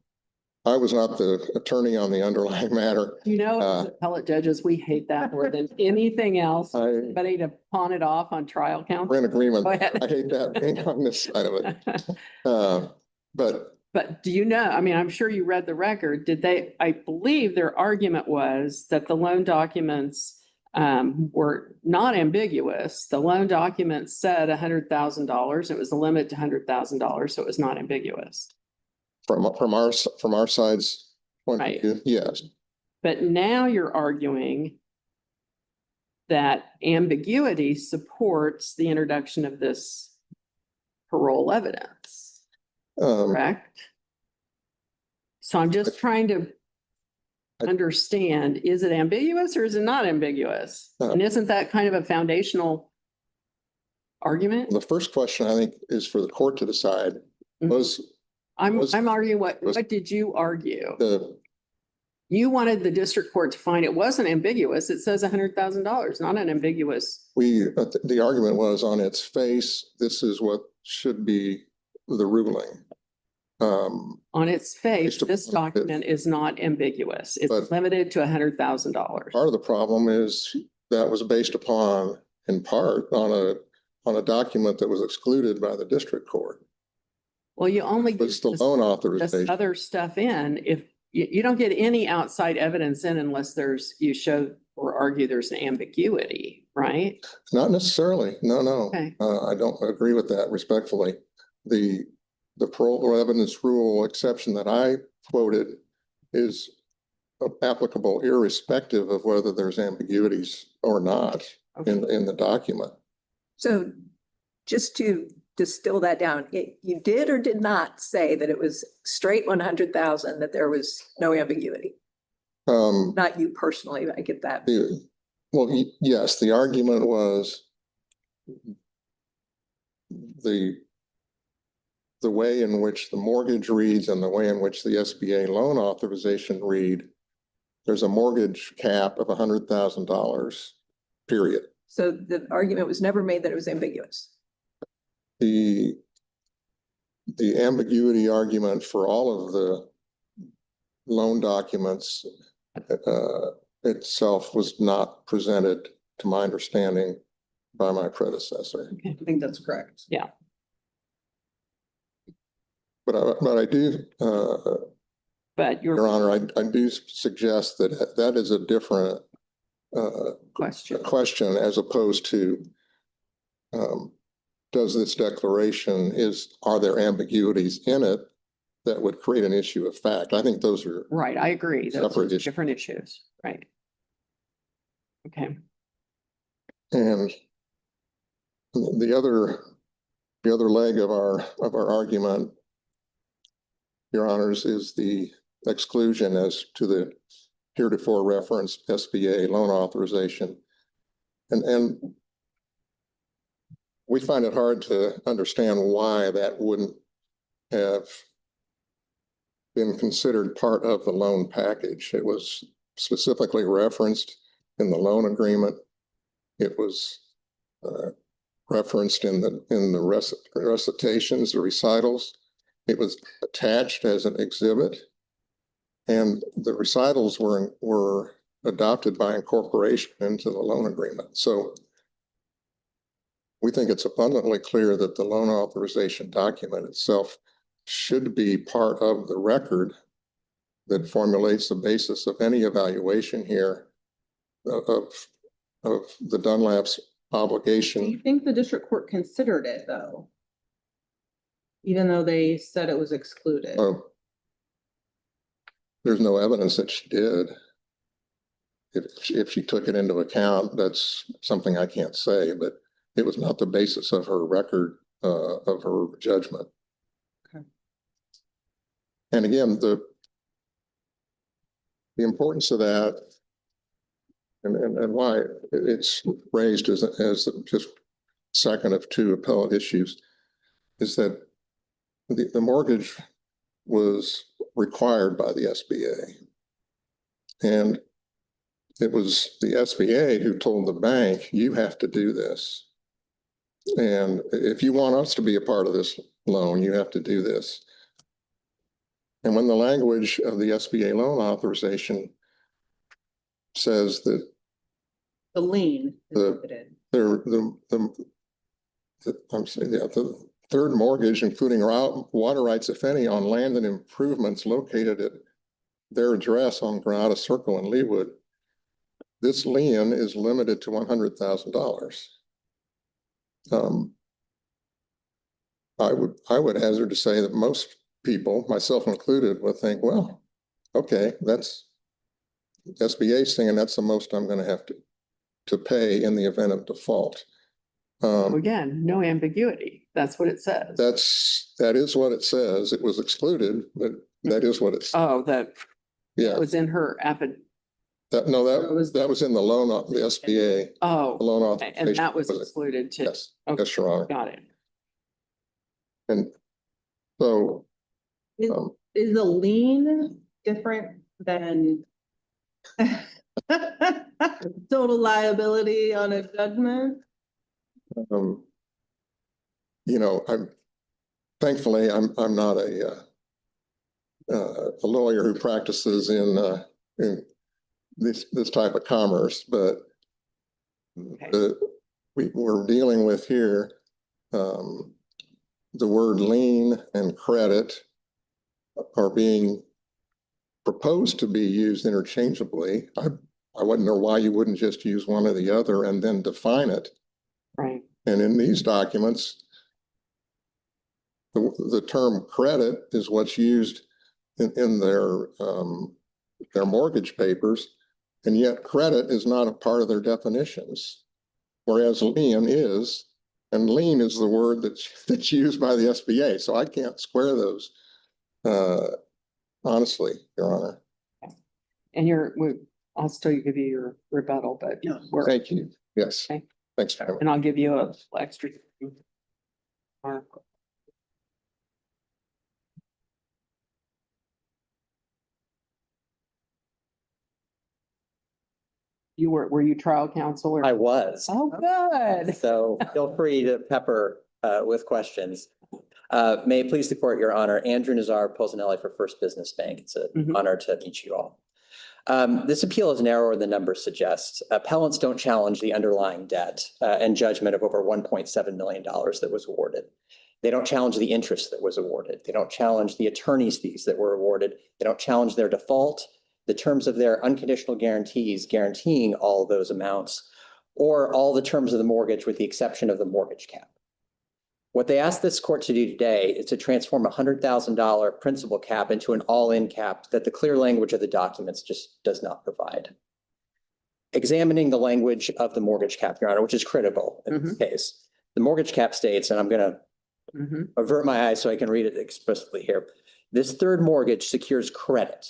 I was not the attorney on the underlying matter. You know, as appellate judges, we hate that more than anything else. Anybody to pawn it off on trial counsel. We're in agreement. Go ahead. I hate that being on this side of it. But do you know, I mean, I'm sure you read the record. Did they, I believe their argument was that the loan documents were not ambiguous. The loan document said $100,000. It was a limit to $100,000, so it was not ambiguous. From our side's point Right. of view, yes. But now you're arguing that ambiguity supports the introduction of this parole evidence, correct? So I'm just trying to understand, is it ambiguous or is it not ambiguous? And isn't that kind of a foundational argument? The first question, I think, is for the court to decide. I'm arguing, what did you argue? The You wanted the district court to find it wasn't ambiguous. It says $100,000, not an ambiguous. the argument was on its face, this is what should be the ruling. On its face, Based this upon document is not ambiguous. It's But- limited to $100,000. Part of the problem is that was based upon, in part, on a document that was excluded by the district court. Well, you only It's get the loan this authorization. other stuff in if you don't get any outside evidence in unless you show or argue there's an ambiguity, right? Not necessarily. No. Okay. I don't agree with that respectfully. The parole evidence rule exception that I quoted is applicable irrespective of whether there's ambiguities or not in the document. So just to distill that down, you did or did not say that it was straight 100,000, that there was no ambiguity? Not you personally, I get that. Yes, the argument was the way in which the mortgage reads and the way in which the SBA loan authorization read, there's a mortgage cap of $100,000, period. So the argument was never made that it was ambiguous. The ambiguity argument for all of the loan documents itself was not presented, to my understanding, by my predecessor. I think that's correct. Yeah. But I do, But Your Honor, I do suggest that that is a different question as opposed to does this declaration are there ambiguities in it that would create an issue of fact? I think those are right, I agree. Those separate are issues. different issues, right? Okay. And the other leg of our argument, Your Honors, is the exclusion as to the heretofore referenced SBA loan authorization. And we find it hard to understand why that wouldn't have been considered part of the loan package. It was specifically referenced in the loan agreement. It was referenced in the recitations, the recitals. It was attached as an exhibit. And the recitals were adopted by incorporation into the loan agreement. So we think it's abundantly clear that the loan authorization document itself should be part of the record that formulates the basis of any evaluation here of the Dunlap's Do you obligation. think the district court considered it though? Even though they said it was excluded? There's no evidence that she did. If she took it into account, that's something I can't say, but it was not the basis of her record, of her judgment. Okay. And again, the importance of that and why it's raised as just second of two appellate issues is that the mortgage was required by the SBA. And it was the SBA who told the bank, you have to do this. And if you want us to be a part of this loan, you have to do this. And when the language of the SBA loan authorization says that The lien. is The- limited. I'm saying, yeah, the third mortgage, including water rights, if any, on land and improvements located at their address on Granada Circle in Leawood, this lien is limited to $100,000. I would hazard to say that most people, myself included, would think, well, okay, that's SBA's thing, and that's the most I'm going to have to pay in the event of default. Again, no ambiguity. That's what it says. That is what it says. It was excluded, but that is what it's, Oh, that yeah. was in her affidavit. That was in the loan, the SBA, Oh, the loan okay, authorization. and that was excluded too. Yes, Okay, yes, Your Honor. got it. And so, Is the lien different than total liability on a judgment? thankfully, I'm not a lawyer who practices in this type of commerce, but we're dealing with here, the word lien and credit are being proposed to be used interchangeably. I wonder why you wouldn't just use one or the other and then define it. Right. And in these documents, the term credit is what's used in their mortgage papers, and yet credit is not a part of their definitions, whereas lien is, and lien is the word that's used by the SBA. So I can't square those, honestly, Your Honor. And I'll still give you your rebuttal, but Thank you. Yes. Okay. Thanks. and I'll give you a extra. Were you trial counsel or? I was. Oh, good. So feel free to pepper with questions. May it please the court, Your Honor, Andrew Nazar Posanelli for First Business Bank. It's an honor to meet you all. This appeal is narrower than numbers suggest. Appellants don't challenge the underlying debt and judgment of over $1.7 million that was awarded. They don't challenge the interest that was awarded. They don't challenge the attorney's fees that were awarded. They don't challenge their default, the terms of their unconditional guarantees guaranteeing all those amounts, or all the terms of the mortgage with the exception of the mortgage cap. What they asked this court to do today is to transform a $100,000 principal cap into an all-in cap that the clear language of the documents just does not provide. Examining the language of the mortgage cap, Your Honor, which is critical in this case, the mortgage cap states, and I'm going to avert my eyes so I can read it explicitly here. This third mortgage secures credit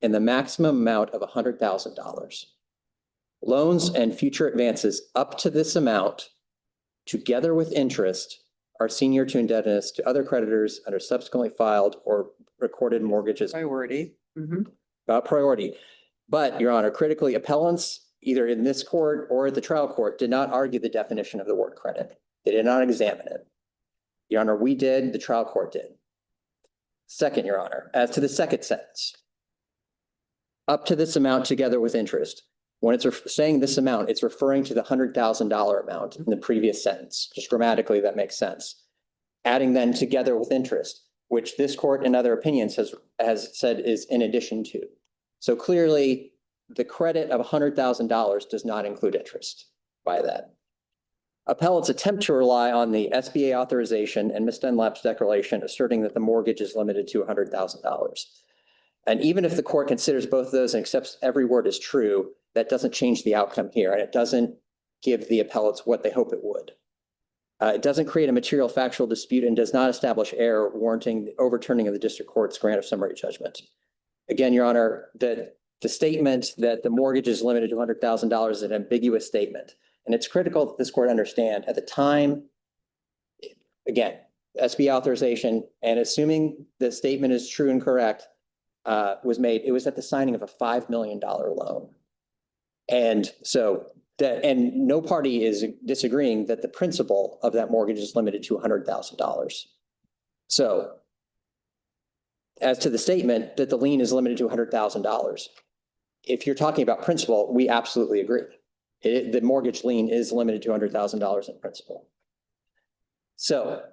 in the maximum amount of $100,000. Loans and future advances up to this amount, together with interest, are senior to indebtedness to other creditors under subsequently filed or recorded mortgages. Priority. Priority. But, Your Honor, critically, appellants, either in this court or at the trial court, did not argue the definition of the word credit. They did not examine it. Your Honor, we did, the trial court did. Second, Your Honor, as to the second sentence, up to this amount together with interest. When it's saying this amount, it's referring to the $100,000 amount in the previous sentence. Just grammatically, that makes sense. Adding then together with interest, which this court in other opinions has said is in addition to. So clearly, the credit of $100,000 does not include interest by that. Appellants attempt to rely on the SBA authorization and Ms. Dunlap's declaration asserting that the mortgage is limited to $100,000. And even if the court considers both of those and accepts every word is true, that doesn't change the outcome here, and it doesn't give the appellants what they hope it would. It doesn't create a material factual dispute and does not establish error warranting the overturning of the district court's grant of summary judgment. Again, Your Honor, that The statement that the mortgage is limited to $100,000 is an ambiguous statement. And it's critical that this court understand at the time, again, SB authorization, and assuming the statement is true and correct, was made, it was at the signing of a $5 million loan. And so that, and no party is disagreeing that the principal of that mortgage is limited to $100,000. So as to the statement that the lien is limited to $100,000, if you're talking about principal, we absolutely agree. The mortgage lien is limited to $100,000 in principal. So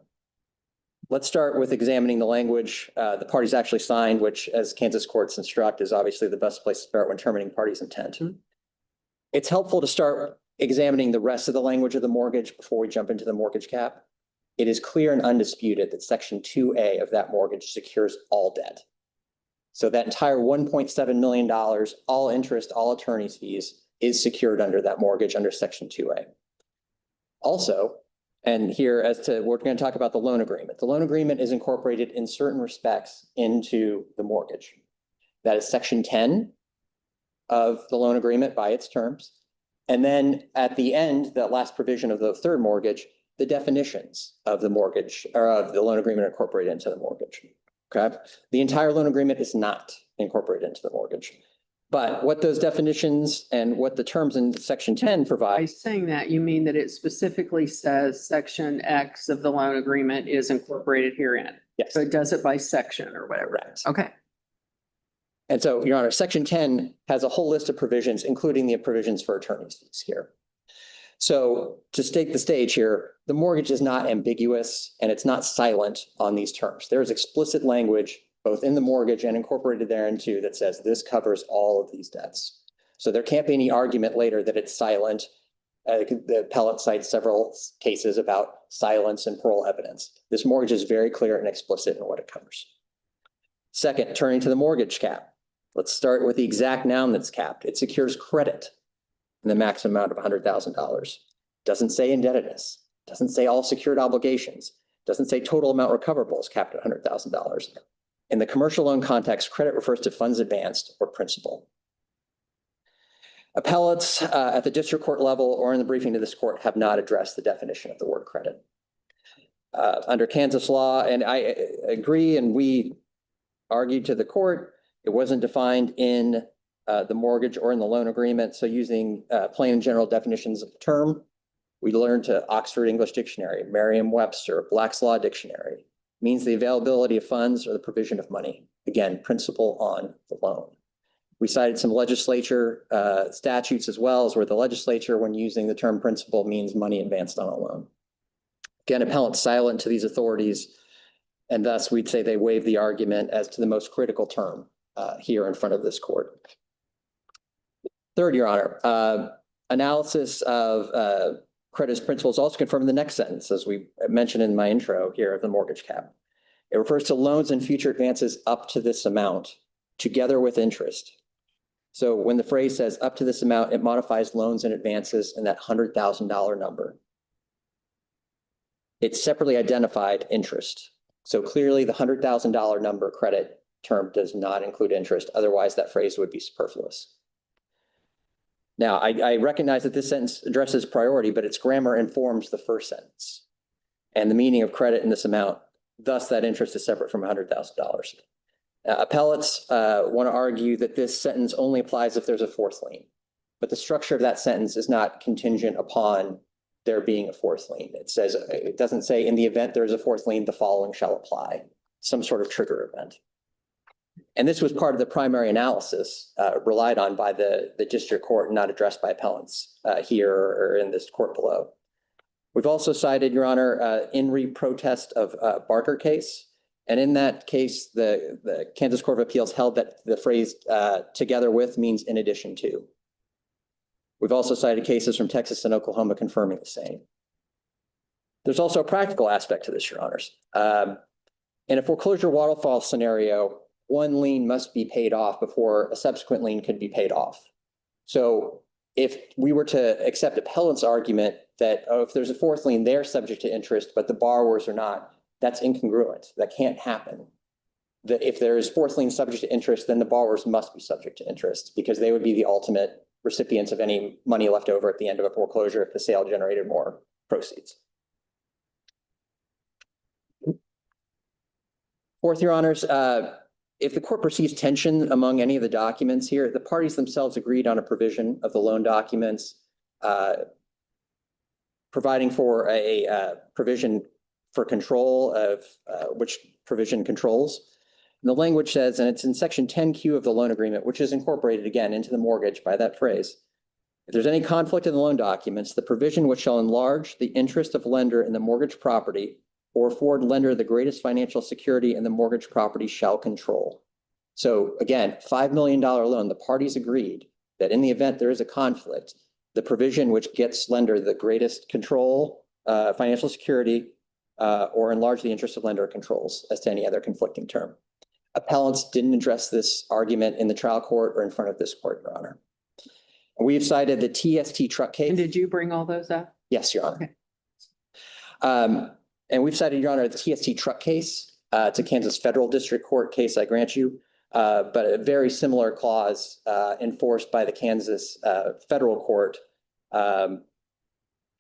let's start with examining the language the parties actually signed, which, as Kansas courts instruct, is obviously the best place to start when determining parties' intent. It's helpful to start examining the rest of the language of the mortgage before we jump into the mortgage cap. It is clear and undisputed that Section 2A of that mortgage secures all debt. So that entire $1.7 million, all interest, all attorney's fees, is secured under that mortgage under Section 2A. Also, and here as to, we're going to talk about the loan agreement. The loan agreement is incorporated in certain respects into the mortgage. That is Section 10 of the loan agreement by its terms. And then at the end, that last provision of the third mortgage, the definitions of the mortgage or of the loan agreement incorporated into the mortgage. Okay. The entire loan agreement is not incorporated into the mortgage. But what those definitions and what the terms in Section 10 By provide. saying that, you mean that it specifically says section X of the loan agreement is incorporated herein? Yes. So it does it by section or whatever. Correct. Okay. And so, Your Honor, Section 10 has a whole list of provisions, including the provisions for attorney's fees here. So to state the stage here, the mortgage is not ambiguous and it's not silent on these terms. There is explicit language both in the mortgage and incorporated thereinto that says this covers all of these debts. So there can't be any argument later that it's silent. The appellate cites several cases about silence and parole evidence. This mortgage is very clear and explicit in what it covers. Second, turning to the mortgage cap. Let's start with the exact noun that's capped. It secures credit in the maximum amount of $100,000. Doesn't say indebtedness. Doesn't say all secured obligations. Doesn't say total amount recoverable is capped at $100,000. In the commercial loan context, credit refers to funds advanced or principal. Appellates at the district court level or in the briefing to this court have not addressed the definition of the word credit. Under Kansas law, and I agree, and we argued to the court, it wasn't defined in the mortgage or in the loan agreement. So using plain and general definitions of the term, we learned to Oxford English Dictionary, Merriam-Webster, Black's Law Dictionary, means the availability of funds or the provision of money. Again, principal on the loan. We cited some legislature statutes as well as where the legislature, when using the term principal, means money advanced on a loan. Again, appellant's silent to these authorities, and thus we'd say they waive the argument as to the most critical term here in front of this court. Third, Your Honor, analysis of credit's principle is also confirmed in the next sentence, as we mentioned in my intro here of the mortgage cap. It refers to loans and future advances up to this amount, together with interest. So when the phrase says up to this amount, it modifies loans and advances in that $100,000 number. It's separately identified interest. So clearly the $100,000 number credit term does not include interest. Otherwise, that phrase would be superfluous. Now, I recognize that this sentence addresses priority, but its grammar informs the first sentence and the meaning of credit in this amount. Thus, that interest is separate from $100,000. Appellates want to argue that this sentence only applies if there's a fourth lien, but the structure of that sentence is not contingent upon there being a fourth lien. It says, it doesn't say in the event there is a fourth lien, the following shall apply, some sort of trigger event. And this was part of the primary analysis relied on by the district court, not addressed by appellants here or in this court below. We've also cited, Your Honor, in re-protest of Barker case. And in that case, the Kansas Court of Appeals held that the phrase together with means in addition to. We've also cited cases from Texas and Oklahoma confirming the same. There's also a practical aspect to this, Your Honors. In a foreclosure waterfall scenario, one lien must be paid off before a subsequent lien could be paid off. So if we were to accept appellant's argument that, oh, if there's a fourth lien, they're subject to interest, but the borrowers are not, that's incongruent. That can't happen. that if there is fourth lien subject to interest, then the borrowers must be subject to interest because they would be the ultimate recipients of any money left over at the end of a foreclosure if the sale generated more proceeds. Fourth, Your Honors, if the court perceives tension among any of the documents here, the parties themselves agreed on a provision of the loan documents providing for a provision for control of which provision controls. And the language says, and it's in section 10Q of the loan agreement, which is incorporated again into the mortgage by that phrase. If there's any conflict in the loan documents, the provision which shall enlarge the interest of lender in the mortgage property or afford lender the greatest financial security in the mortgage property shall control. So again, $5 million loan, the parties agreed that in the event there is a conflict, the provision which gets lender the greatest control, financial security, or enlarge the interest of lender controls as to any other conflicting term. Appellants didn't address this argument in the trial court or in front of this court, Your Honor. We've cited the TST truck case. And did you bring all those up? Yes, Your Honor. Okay. And we've cited, Your Honor, the TST truck case. It's a Kansas Federal District Court case, I grant you, but a very similar clause enforced by the Kansas Federal Court,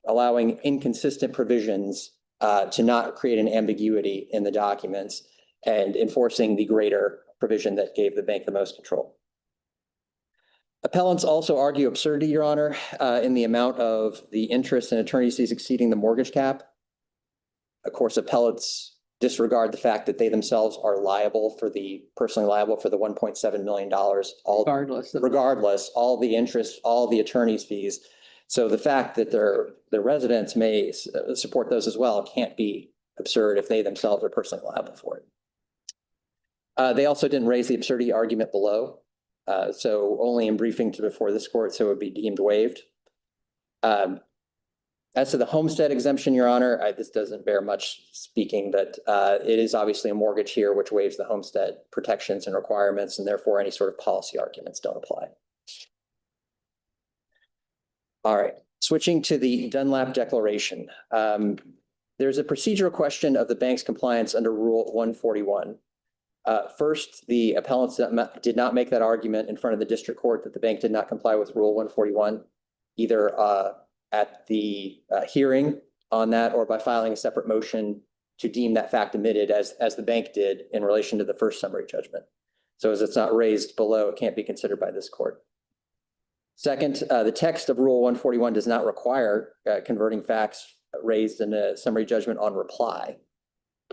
allowing inconsistent provisions to not create an ambiguity in the documents and enforcing the greater provision that gave the bank the most control. Appellants also argue absurdity, Your Honor, in the amount of the interest and attorney's fees exceeding the mortgage cap. Of course, appellants disregard the fact that they themselves are personally liable for the $1.7 million, regardless, all the interest, all the attorney's fees. So the fact that their residents may support those as well can't be absurd if they themselves are personally liable for it. They also didn't raise the absurdity argument below, so only in briefing before this court, so it would be deemed waived. As to the homestead exemption, Your Honor, this doesn't bear much speaking, but it is obviously a mortgage here which waives the homestead protections and requirements, and therefore any sort of policy arguments don't apply. All right, switching to the Dunlap Declaration. There's a procedural question of the bank's compliance under Rule 141. First, the appellants did not make that argument in front of the district court that the bank did not comply with Rule 141, either at the hearing on that or by filing a separate motion to deem that fact admitted as the bank did in relation to the first summary judgment. So as it's not raised below, it can't be considered by this court. Second, the text of Rule 141 does not require converting facts raised in a summary judgment on reply.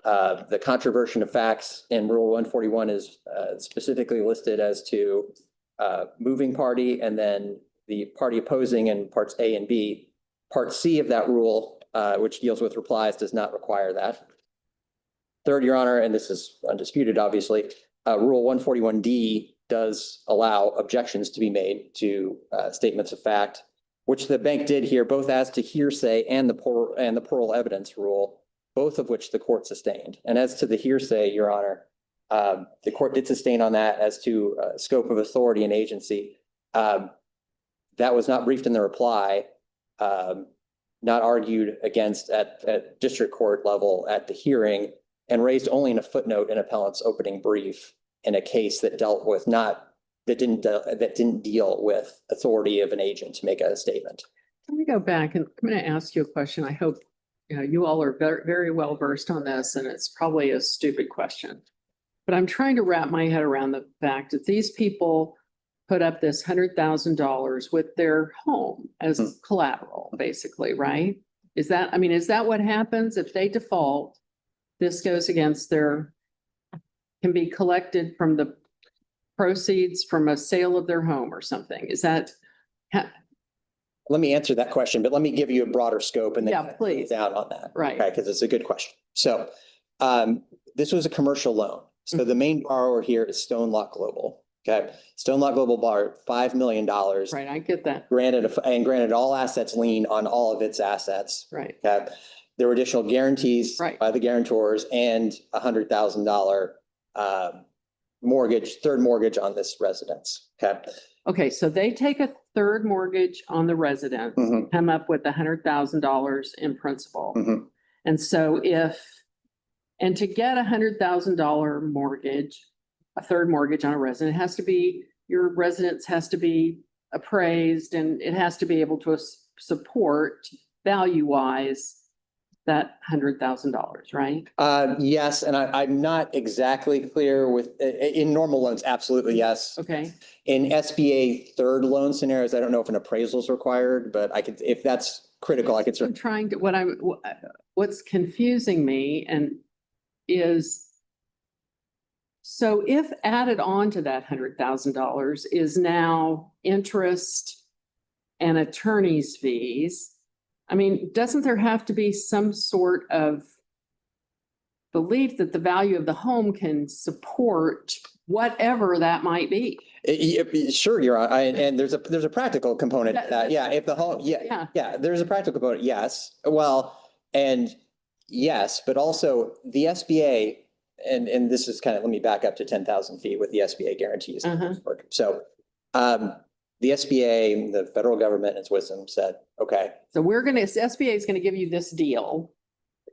The controversion of facts in Rule 141 is specifically listed as to moving party and then the party opposing in parts A and B. Part C of that rule, which deals with replies, does not require that. Third, Your Honor, and this is undisputed, obviously, Rule 141D does allow objections to be made to statements of fact, which the bank did here, both as to hearsay and the plural evidence rule, both of which the court sustained. And as to the hearsay, Your Honor, the court did sustain on that as to scope of authority and agency. That was not briefed in the reply, not argued against at district court level at the hearing, and raised only in a footnote in appellant's opening brief in a case that didn't deal with authority of an agent to make a statement. Let me go back and I'm going to ask you a question. I hope you all are very, very well versed on this, and it's probably a stupid question, but I'm trying to wrap my head around the fact that these people put up this $100,000 with their home as collateral, basically, right? Is that what happens if they default? This goes against can be collected from the proceeds from a sale of their home or something. Is that? Let me answer that question, but let me give you a broader scope and then please down on that. Right. Okay, because it's a good question. So this was a commercial loan. So the main borrower here is Stonelock Global. Okay, Stonelock Global borrowed $5 million. Right, I get that. Granted all assets lien on all of its assets. Right. Okay. There were additional guarantees by the guarantors and $100,000 third mortgage on this residence. Okay. Okay, so they take a third mortgage on the residence, come up with $100,000 in principal. And so if And to get $100,000 mortgage, a third mortgage on a resident, it has to be, your residence has to be appraised and it has to be able to support value-wise that $100,000, right? Yes, and I'm not exactly clear with, in normal loans, absolutely, yes. Okay, In SBA third loan scenarios, I don't know if an appraisal is required, but I could, if that's critical, I could I'm certainly. trying to, what's confusing me and is, so if added on to that $100,000 is now interest and attorney's fees, I mean, doesn't there have to be some sort of belief that the value of the home can support whatever that might be? Sure, you're on, and there's a practical component to that, yeah, if the home, Yeah. yeah, there's a practical component, yes, well, and yes, but also the SBA, and this is kind of, let me back up to 10,000 feet with the SBA guarantees. So, the SBA, the federal government in its wisdom said, okay. So SBA is gonna give you this deal.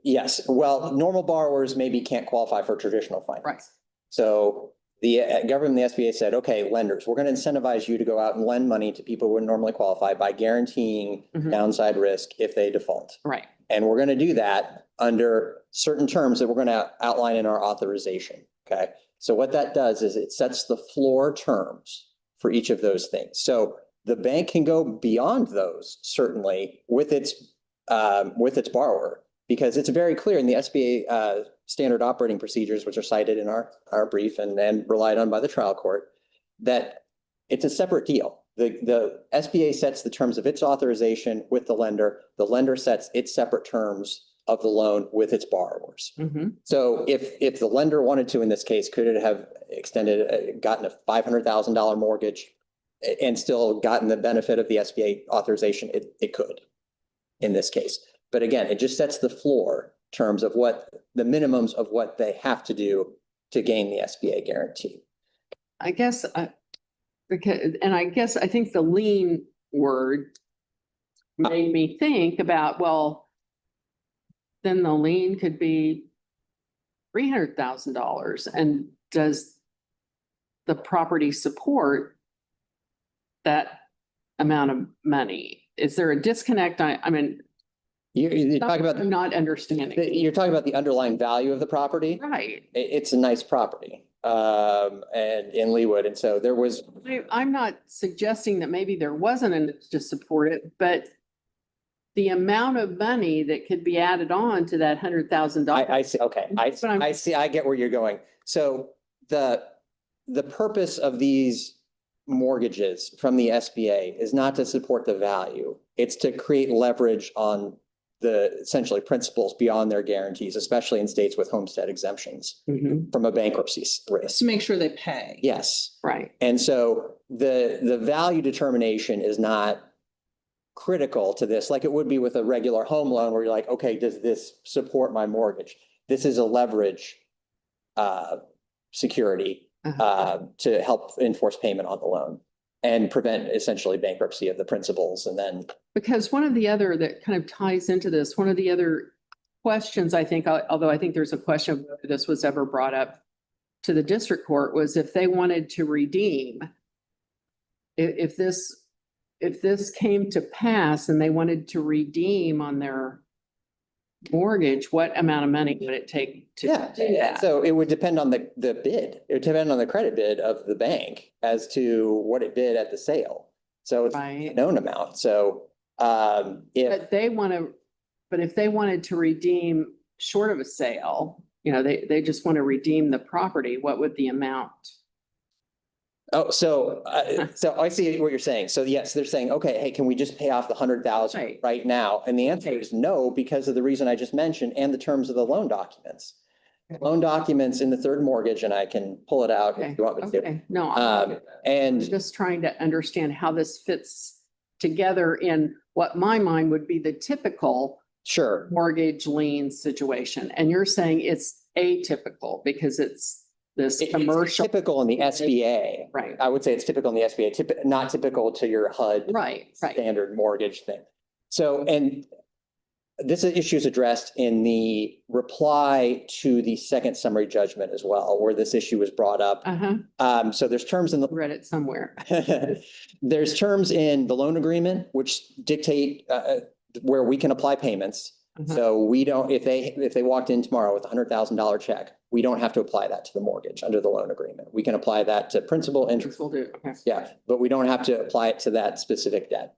Yes, well, normal borrowers maybe can't qualify for traditional finance. Right. So the government, the SBA said, okay, lenders, we're going to incentivize you to go out and lend money to people who would normally qualify by guaranteeing downside risk if they default. Right. And we're going to do that under certain terms that we're going to outline in our authorization. Okay. So what that does is it sets the floor terms for each of those things. So the bank can go beyond those, certainly, with its borrower, because it's very clear in the SBA standard operating procedures, which are cited in our brief and relied on by the trial court, that it's a separate deal. The SBA sets the terms of its authorization with the lender sets its separate terms of the loan with its borrowers. So if the lender wanted to, in this case, could it have gotten a $500,000 mortgage and still gotten the benefit of the SBA authorization? It could in this case. But again, it just sets the floor terms of what the minimums of what they have to do to gain the SBA guarantee. I guess, because, and I guess, I think the lien word made me think about, well, then the lien could be $300,000. And does the property support that amount of money? Is there a disconnect? I mean, You're talking about, I'm not understanding. you're talking about the underlying value of the property. Right. It's a nice property, and in Leawood. And so there was. I'm not suggesting that maybe there wasn't enough to support it, but the amount of money that could be added on to that $100,000. I see. Okay. I see. I get where you're going. So the purpose of these mortgages from the SBA is not to support the value. It's to create leverage on the essentially principals beyond their guarantees, especially in states with homestead exemptions from a bankruptcy risk. To make sure they pay. Yes. Right. And so the value determination is not critical to this, like it would be with a regular home loan where you're like, okay, does this support my mortgage? This is a leverage security to help enforce payment on the loan and prevent essentially bankruptcy of the principals. And then. Because one of the other that kind of ties into this, one of the other questions, I think, although I think there's a question of whether this was ever brought up to the district court, was if they wanted to redeem, if this came to pass and they wanted to redeem on their mortgage, what amount of money would it take to do that? So it would depend on the bid. It would depend on the credit bid of the bank as to what it bid at the sale. So it's a known amount. So if they want to, but if they wanted to redeem short of a sale, you know, they just want to redeem the property, what would the amount? Oh, so I see what you're saying. So yes, they're saying, okay, hey, can we just pay off the 100,000 right now? And the answer is no, because of the reason I just mentioned and the terms of the loan documents. Loan documents in the third mortgage, and I can pull it out if you want me to. Okay, no, and I'm just trying to understand how this fits together in what my mind would be the typical mortgage lien situation. And you're saying it's atypical because it's this commercial. It's typical in the SBA. Right. I would say it's typical in the SBA, not typical to your HUD standard mortgage thing. So, and this issue is addressed in the reply to the second summary judgment as well, where this issue was brought up. So there's terms in the Read it somewhere. there's terms in the loan agreement which dictate where we can apply payments. So we don't, if they walked in tomorrow with $100,000 check, we don't have to apply that to the mortgage under the loan agreement. We can apply that to principal, interest. We'll do, okay. Yeah, but we don't have to apply it to that specific debt.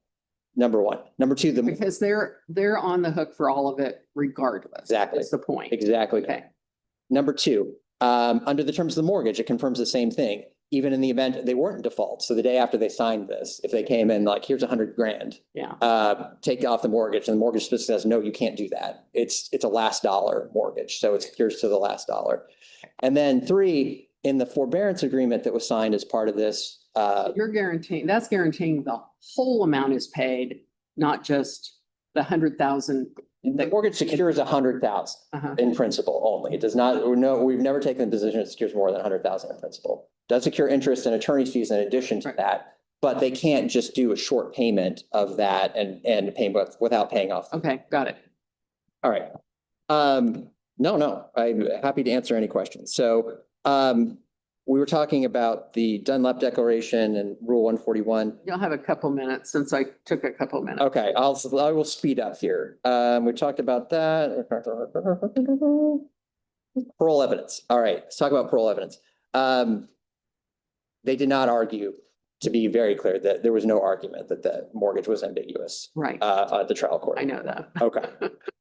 Number one. Number two, Because they're on the hook for all of it regardless. Exactly. That's the point. Exactly. Okay. Number two, under the terms of the mortgage, it confirms the same thing, even in the event they weren't in default. So the day after they signed this, if they came in like, here's $100,000. Yeah. Take off the mortgage, and the mortgage specifically says, no, you can't do that. It's a last dollar mortgage. So it's yours to the last dollar. And then three, in the forbearance agreement that was signed as part of this, You're guaranteeing, that's guaranteeing the whole amount is paid, not just the 100,000. the mortgage secures 100,000 in principal only. It does not, we've never taken the position it secures more than 100,000 in principal. Does secure interest and attorney's fees in addition to that, but they can't just do a short payment of that and pay without paying off. Okay, got it. All right. No, I'm happy to answer any questions. So, we were talking about the Dunlap Declaration and Rule 141. You'll have a couple minutes since I took a couple minutes. Okay, I will speed up here. We talked about that. Parole evidence. All right, let's talk about parole evidence. They did not argue, to be very clear, that there was no argument that the mortgage was ambiguous. Right. At the trial court. I know that. Okay.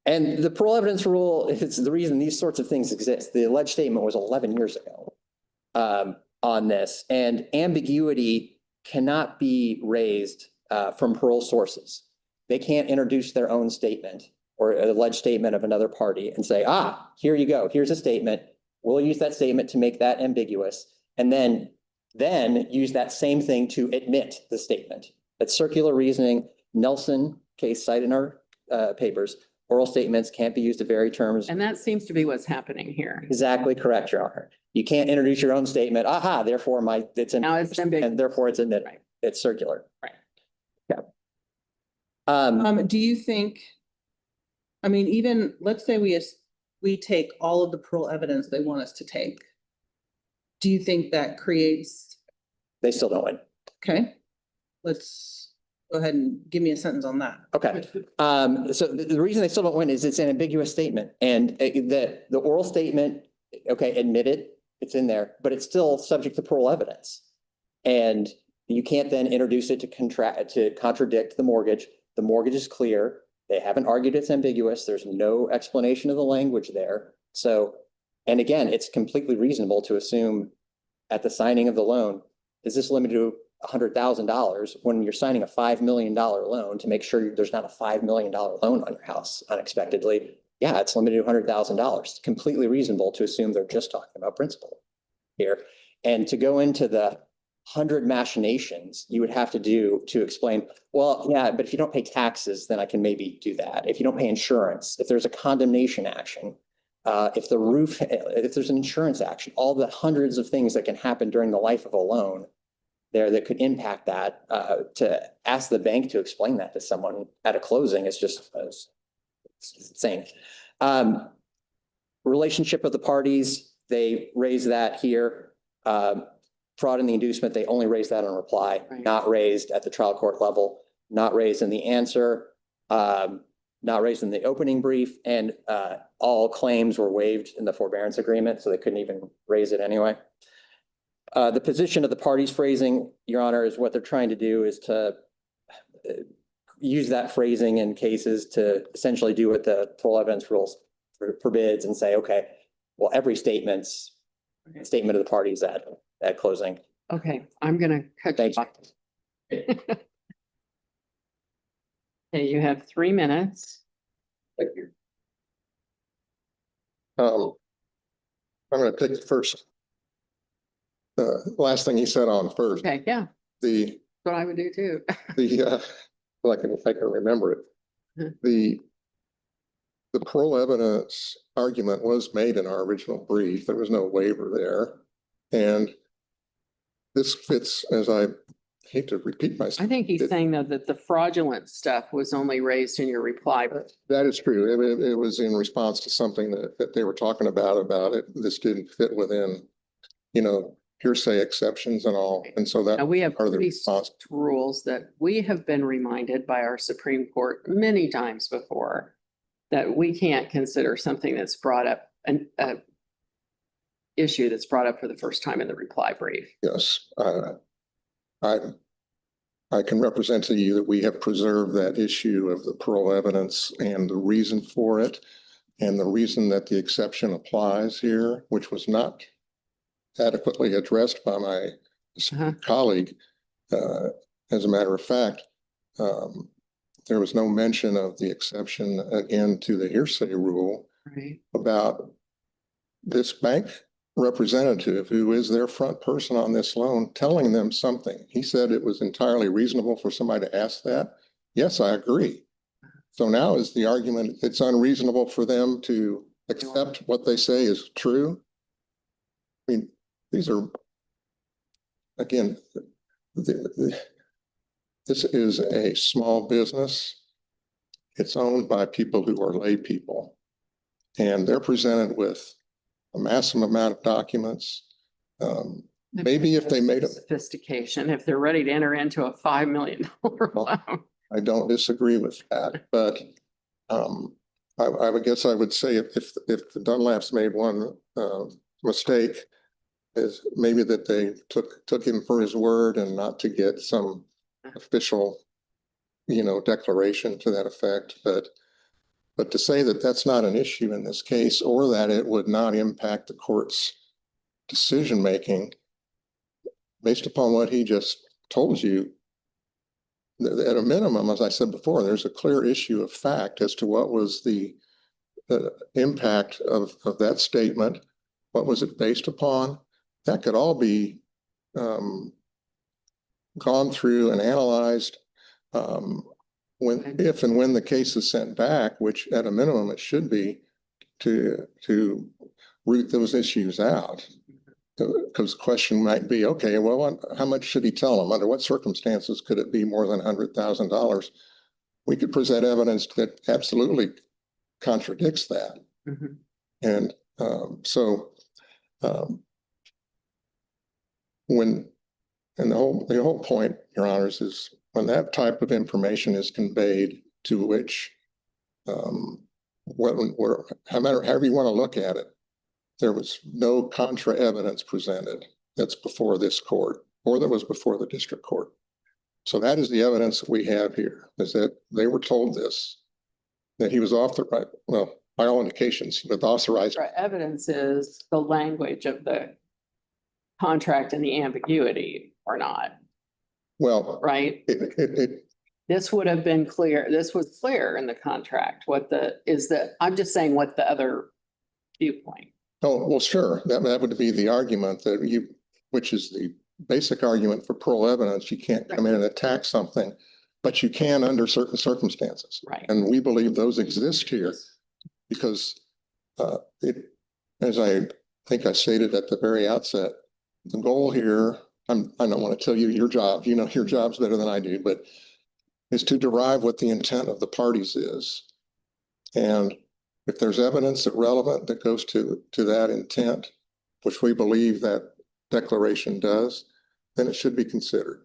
And the parole evidence rule is the reason these sorts of things exist. The alleged statement was 11 years ago on this, and ambiguity cannot be raised from parole sources. They can't introduce their own statement or an alleged statement of another party and say, here you go. Here's a statement. We'll use that statement to make that ambiguous, and then use that same thing to admit the statement. That's circular reasoning. Nelson case cited in our papers. Oral statements can't be used to vary terms. And that seems to be what's happening here. Exactly correct, Your Honor. You can't introduce your own statement. Therefore it's Now it's ambiguous. and therefore it's admitted. Right. It's circular. Right. Yeah. Do you think, I mean, even, let's say we take all of the parole evidence they want us to take. Do you think that creates, They still don't win. okay, let's go ahead and give me a sentence on that. Okay. So the reason they still don't win is it's an ambiguous statement, and the oral statement, okay, admitted, it's in there, but it's still subject to parole evidence. And you can't then introduce it to contradict the mortgage. The mortgage is clear. They haven't argued it's ambiguous. There's no explanation of the language there. So, and again, it's completely reasonable to assume at the signing of the loan, is this limited to $100,000 when you're signing a $5 million loan to make sure there's not a $5 million loan on your house unexpectedly? Yeah, it's limited to $100,000. Completely reasonable to assume they're just talking about principal here. And to go into the 100 machinations you would have to do to explain, well, yeah, but if you don't pay taxes, then I can maybe do that. If you don't pay insurance, if there's a condemnation action, if there's an insurance action, all the hundreds of things that can happen during the life of a loan there that could impact that, to ask the bank to explain that to someone at a closing is just insane. Relationship of the parties, they raise that here. Fraud in the inducement, they only raise that on reply, not raised at the trial court level, not raised in the answer, not raised in the opening brief, and all claims were waived in the forbearance agreement, so they couldn't even raise it anyway. The position of the parties phrasing, Your Honor, is what they're trying to do is to use that phrasing in cases to essentially do what the parole evidence rules forbids and say, okay, well, every statement of the parties at closing. Okay, I'm gonna cut you off. Okay, you have 3 minutes. Thank you. I'm gonna take the first. Last thing he said on first. Okay, yeah, The what I would do too. well, I can remember it. The parole evidence argument was made in our original brief. There was no waiver there. And this fits, as I hate to repeat I myself. think he's saying though that the fraudulent stuff was only raised in your reply. That is true. It was in response to something that they were talking about it. This didn't fit within, hearsay exceptions and all. And so that And we have part of the pretty response. strict rules that we have been reminded by our Supreme Court many times before that we can't consider something that's brought up, an issue that's brought up for the first time in the reply brief. Yes, I can represent to you that we have preserved that issue of the parole evidence and the reason for it. And the reason that the exception applies here, which was not adequately addressed by my colleague. As a matter of fact, there was no mention of the exception again to the hearsay rule about this bank representative who is their front person on this loan telling them something. He said it was entirely reasonable for somebody to ask that. Yes, I agree. So now is the argument it's unreasonable for them to accept what they say is true? I mean, these are, again, this is a small business. It's owned by people who are lay people. And they're presented with a massive amount of documents. Maybe if they made a sophistication, if they're ready to enter into a $5 million loan. I don't disagree with that, but I would guess I would say if the Dunlaps made one mistake, is maybe that they took him for his word and not to get some official, declaration to that effect. But to say that that's not an issue in this case, or that it would not impact the court's decision making, based upon what he just told you, at a minimum, as I said before, there's a clear issue of fact as to what was the impact of that statement. What was it based upon? That could all be gone through and analyzed if and when the case is sent back, which at a minimum it should be, to root those issues out. Because the question might be, okay, well, how much should he tell them? Under what circumstances could it be more than $100,000? We could present evidence that absolutely contradicts that. And the whole point, Your Honors, is when that type of information is conveyed to which, however you want to look at it, there was no contra evidence presented that's before this court or that was before the district court. So that is the evidence that we have here, is that they were told this, that he was authorized, well, by all indications, he was authorized. Evidence is the language of the contract and the ambiguity or not. Well, right? This would have been clear. This was clear in the contract. I'm just saying what the other viewpoint. Oh, well, sure. That would be the argument which is the basic argument for parole evidence. You can't come in and attack something, but you can under certain circumstances. Right. And we believe those exist here because as I think I stated at the very outset, the goal here, I don't want to tell you your job, your job's better than I do, but is to derive what the intent of the parties is. And if there's evidence that relevant that goes to that intent, which we believe that declaration does, then it should be considered.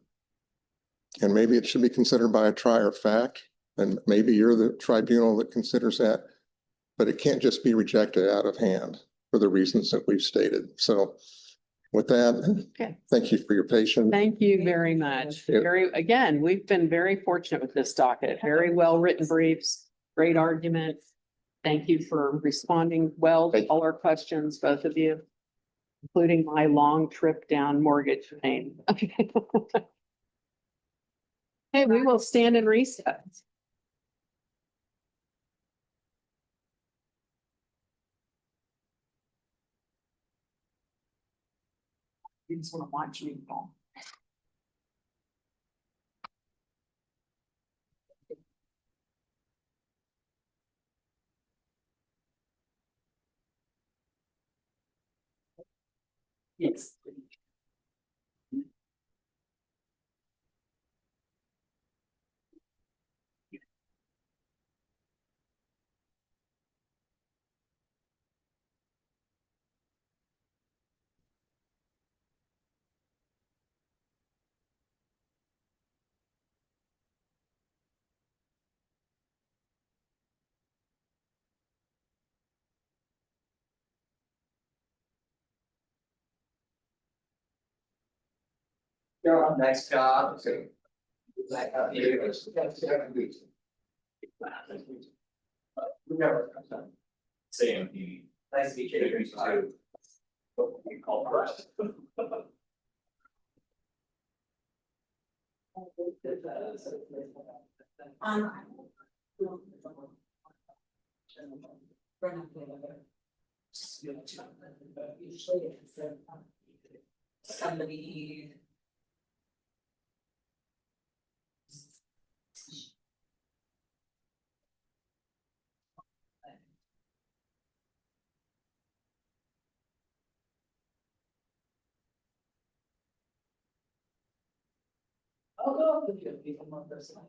And maybe it should be considered by a trier of fact, and maybe you're the tribunal that considers that, but it can't just be rejected out of hand for the reasons that we've stated. So with that, thank you for your patience. Thank you very much. Again, we've been very fortunate with this docket. Very well written briefs, great argument. Thank you for responding well to all our questions, both of you, including my long trip down mortgage pain. Hey, we will stand in recess. You just want to watch me fall. Yes. Nice job. Same. Nice to meet you. We call first. Somebody. I'll go with you if you come on this line.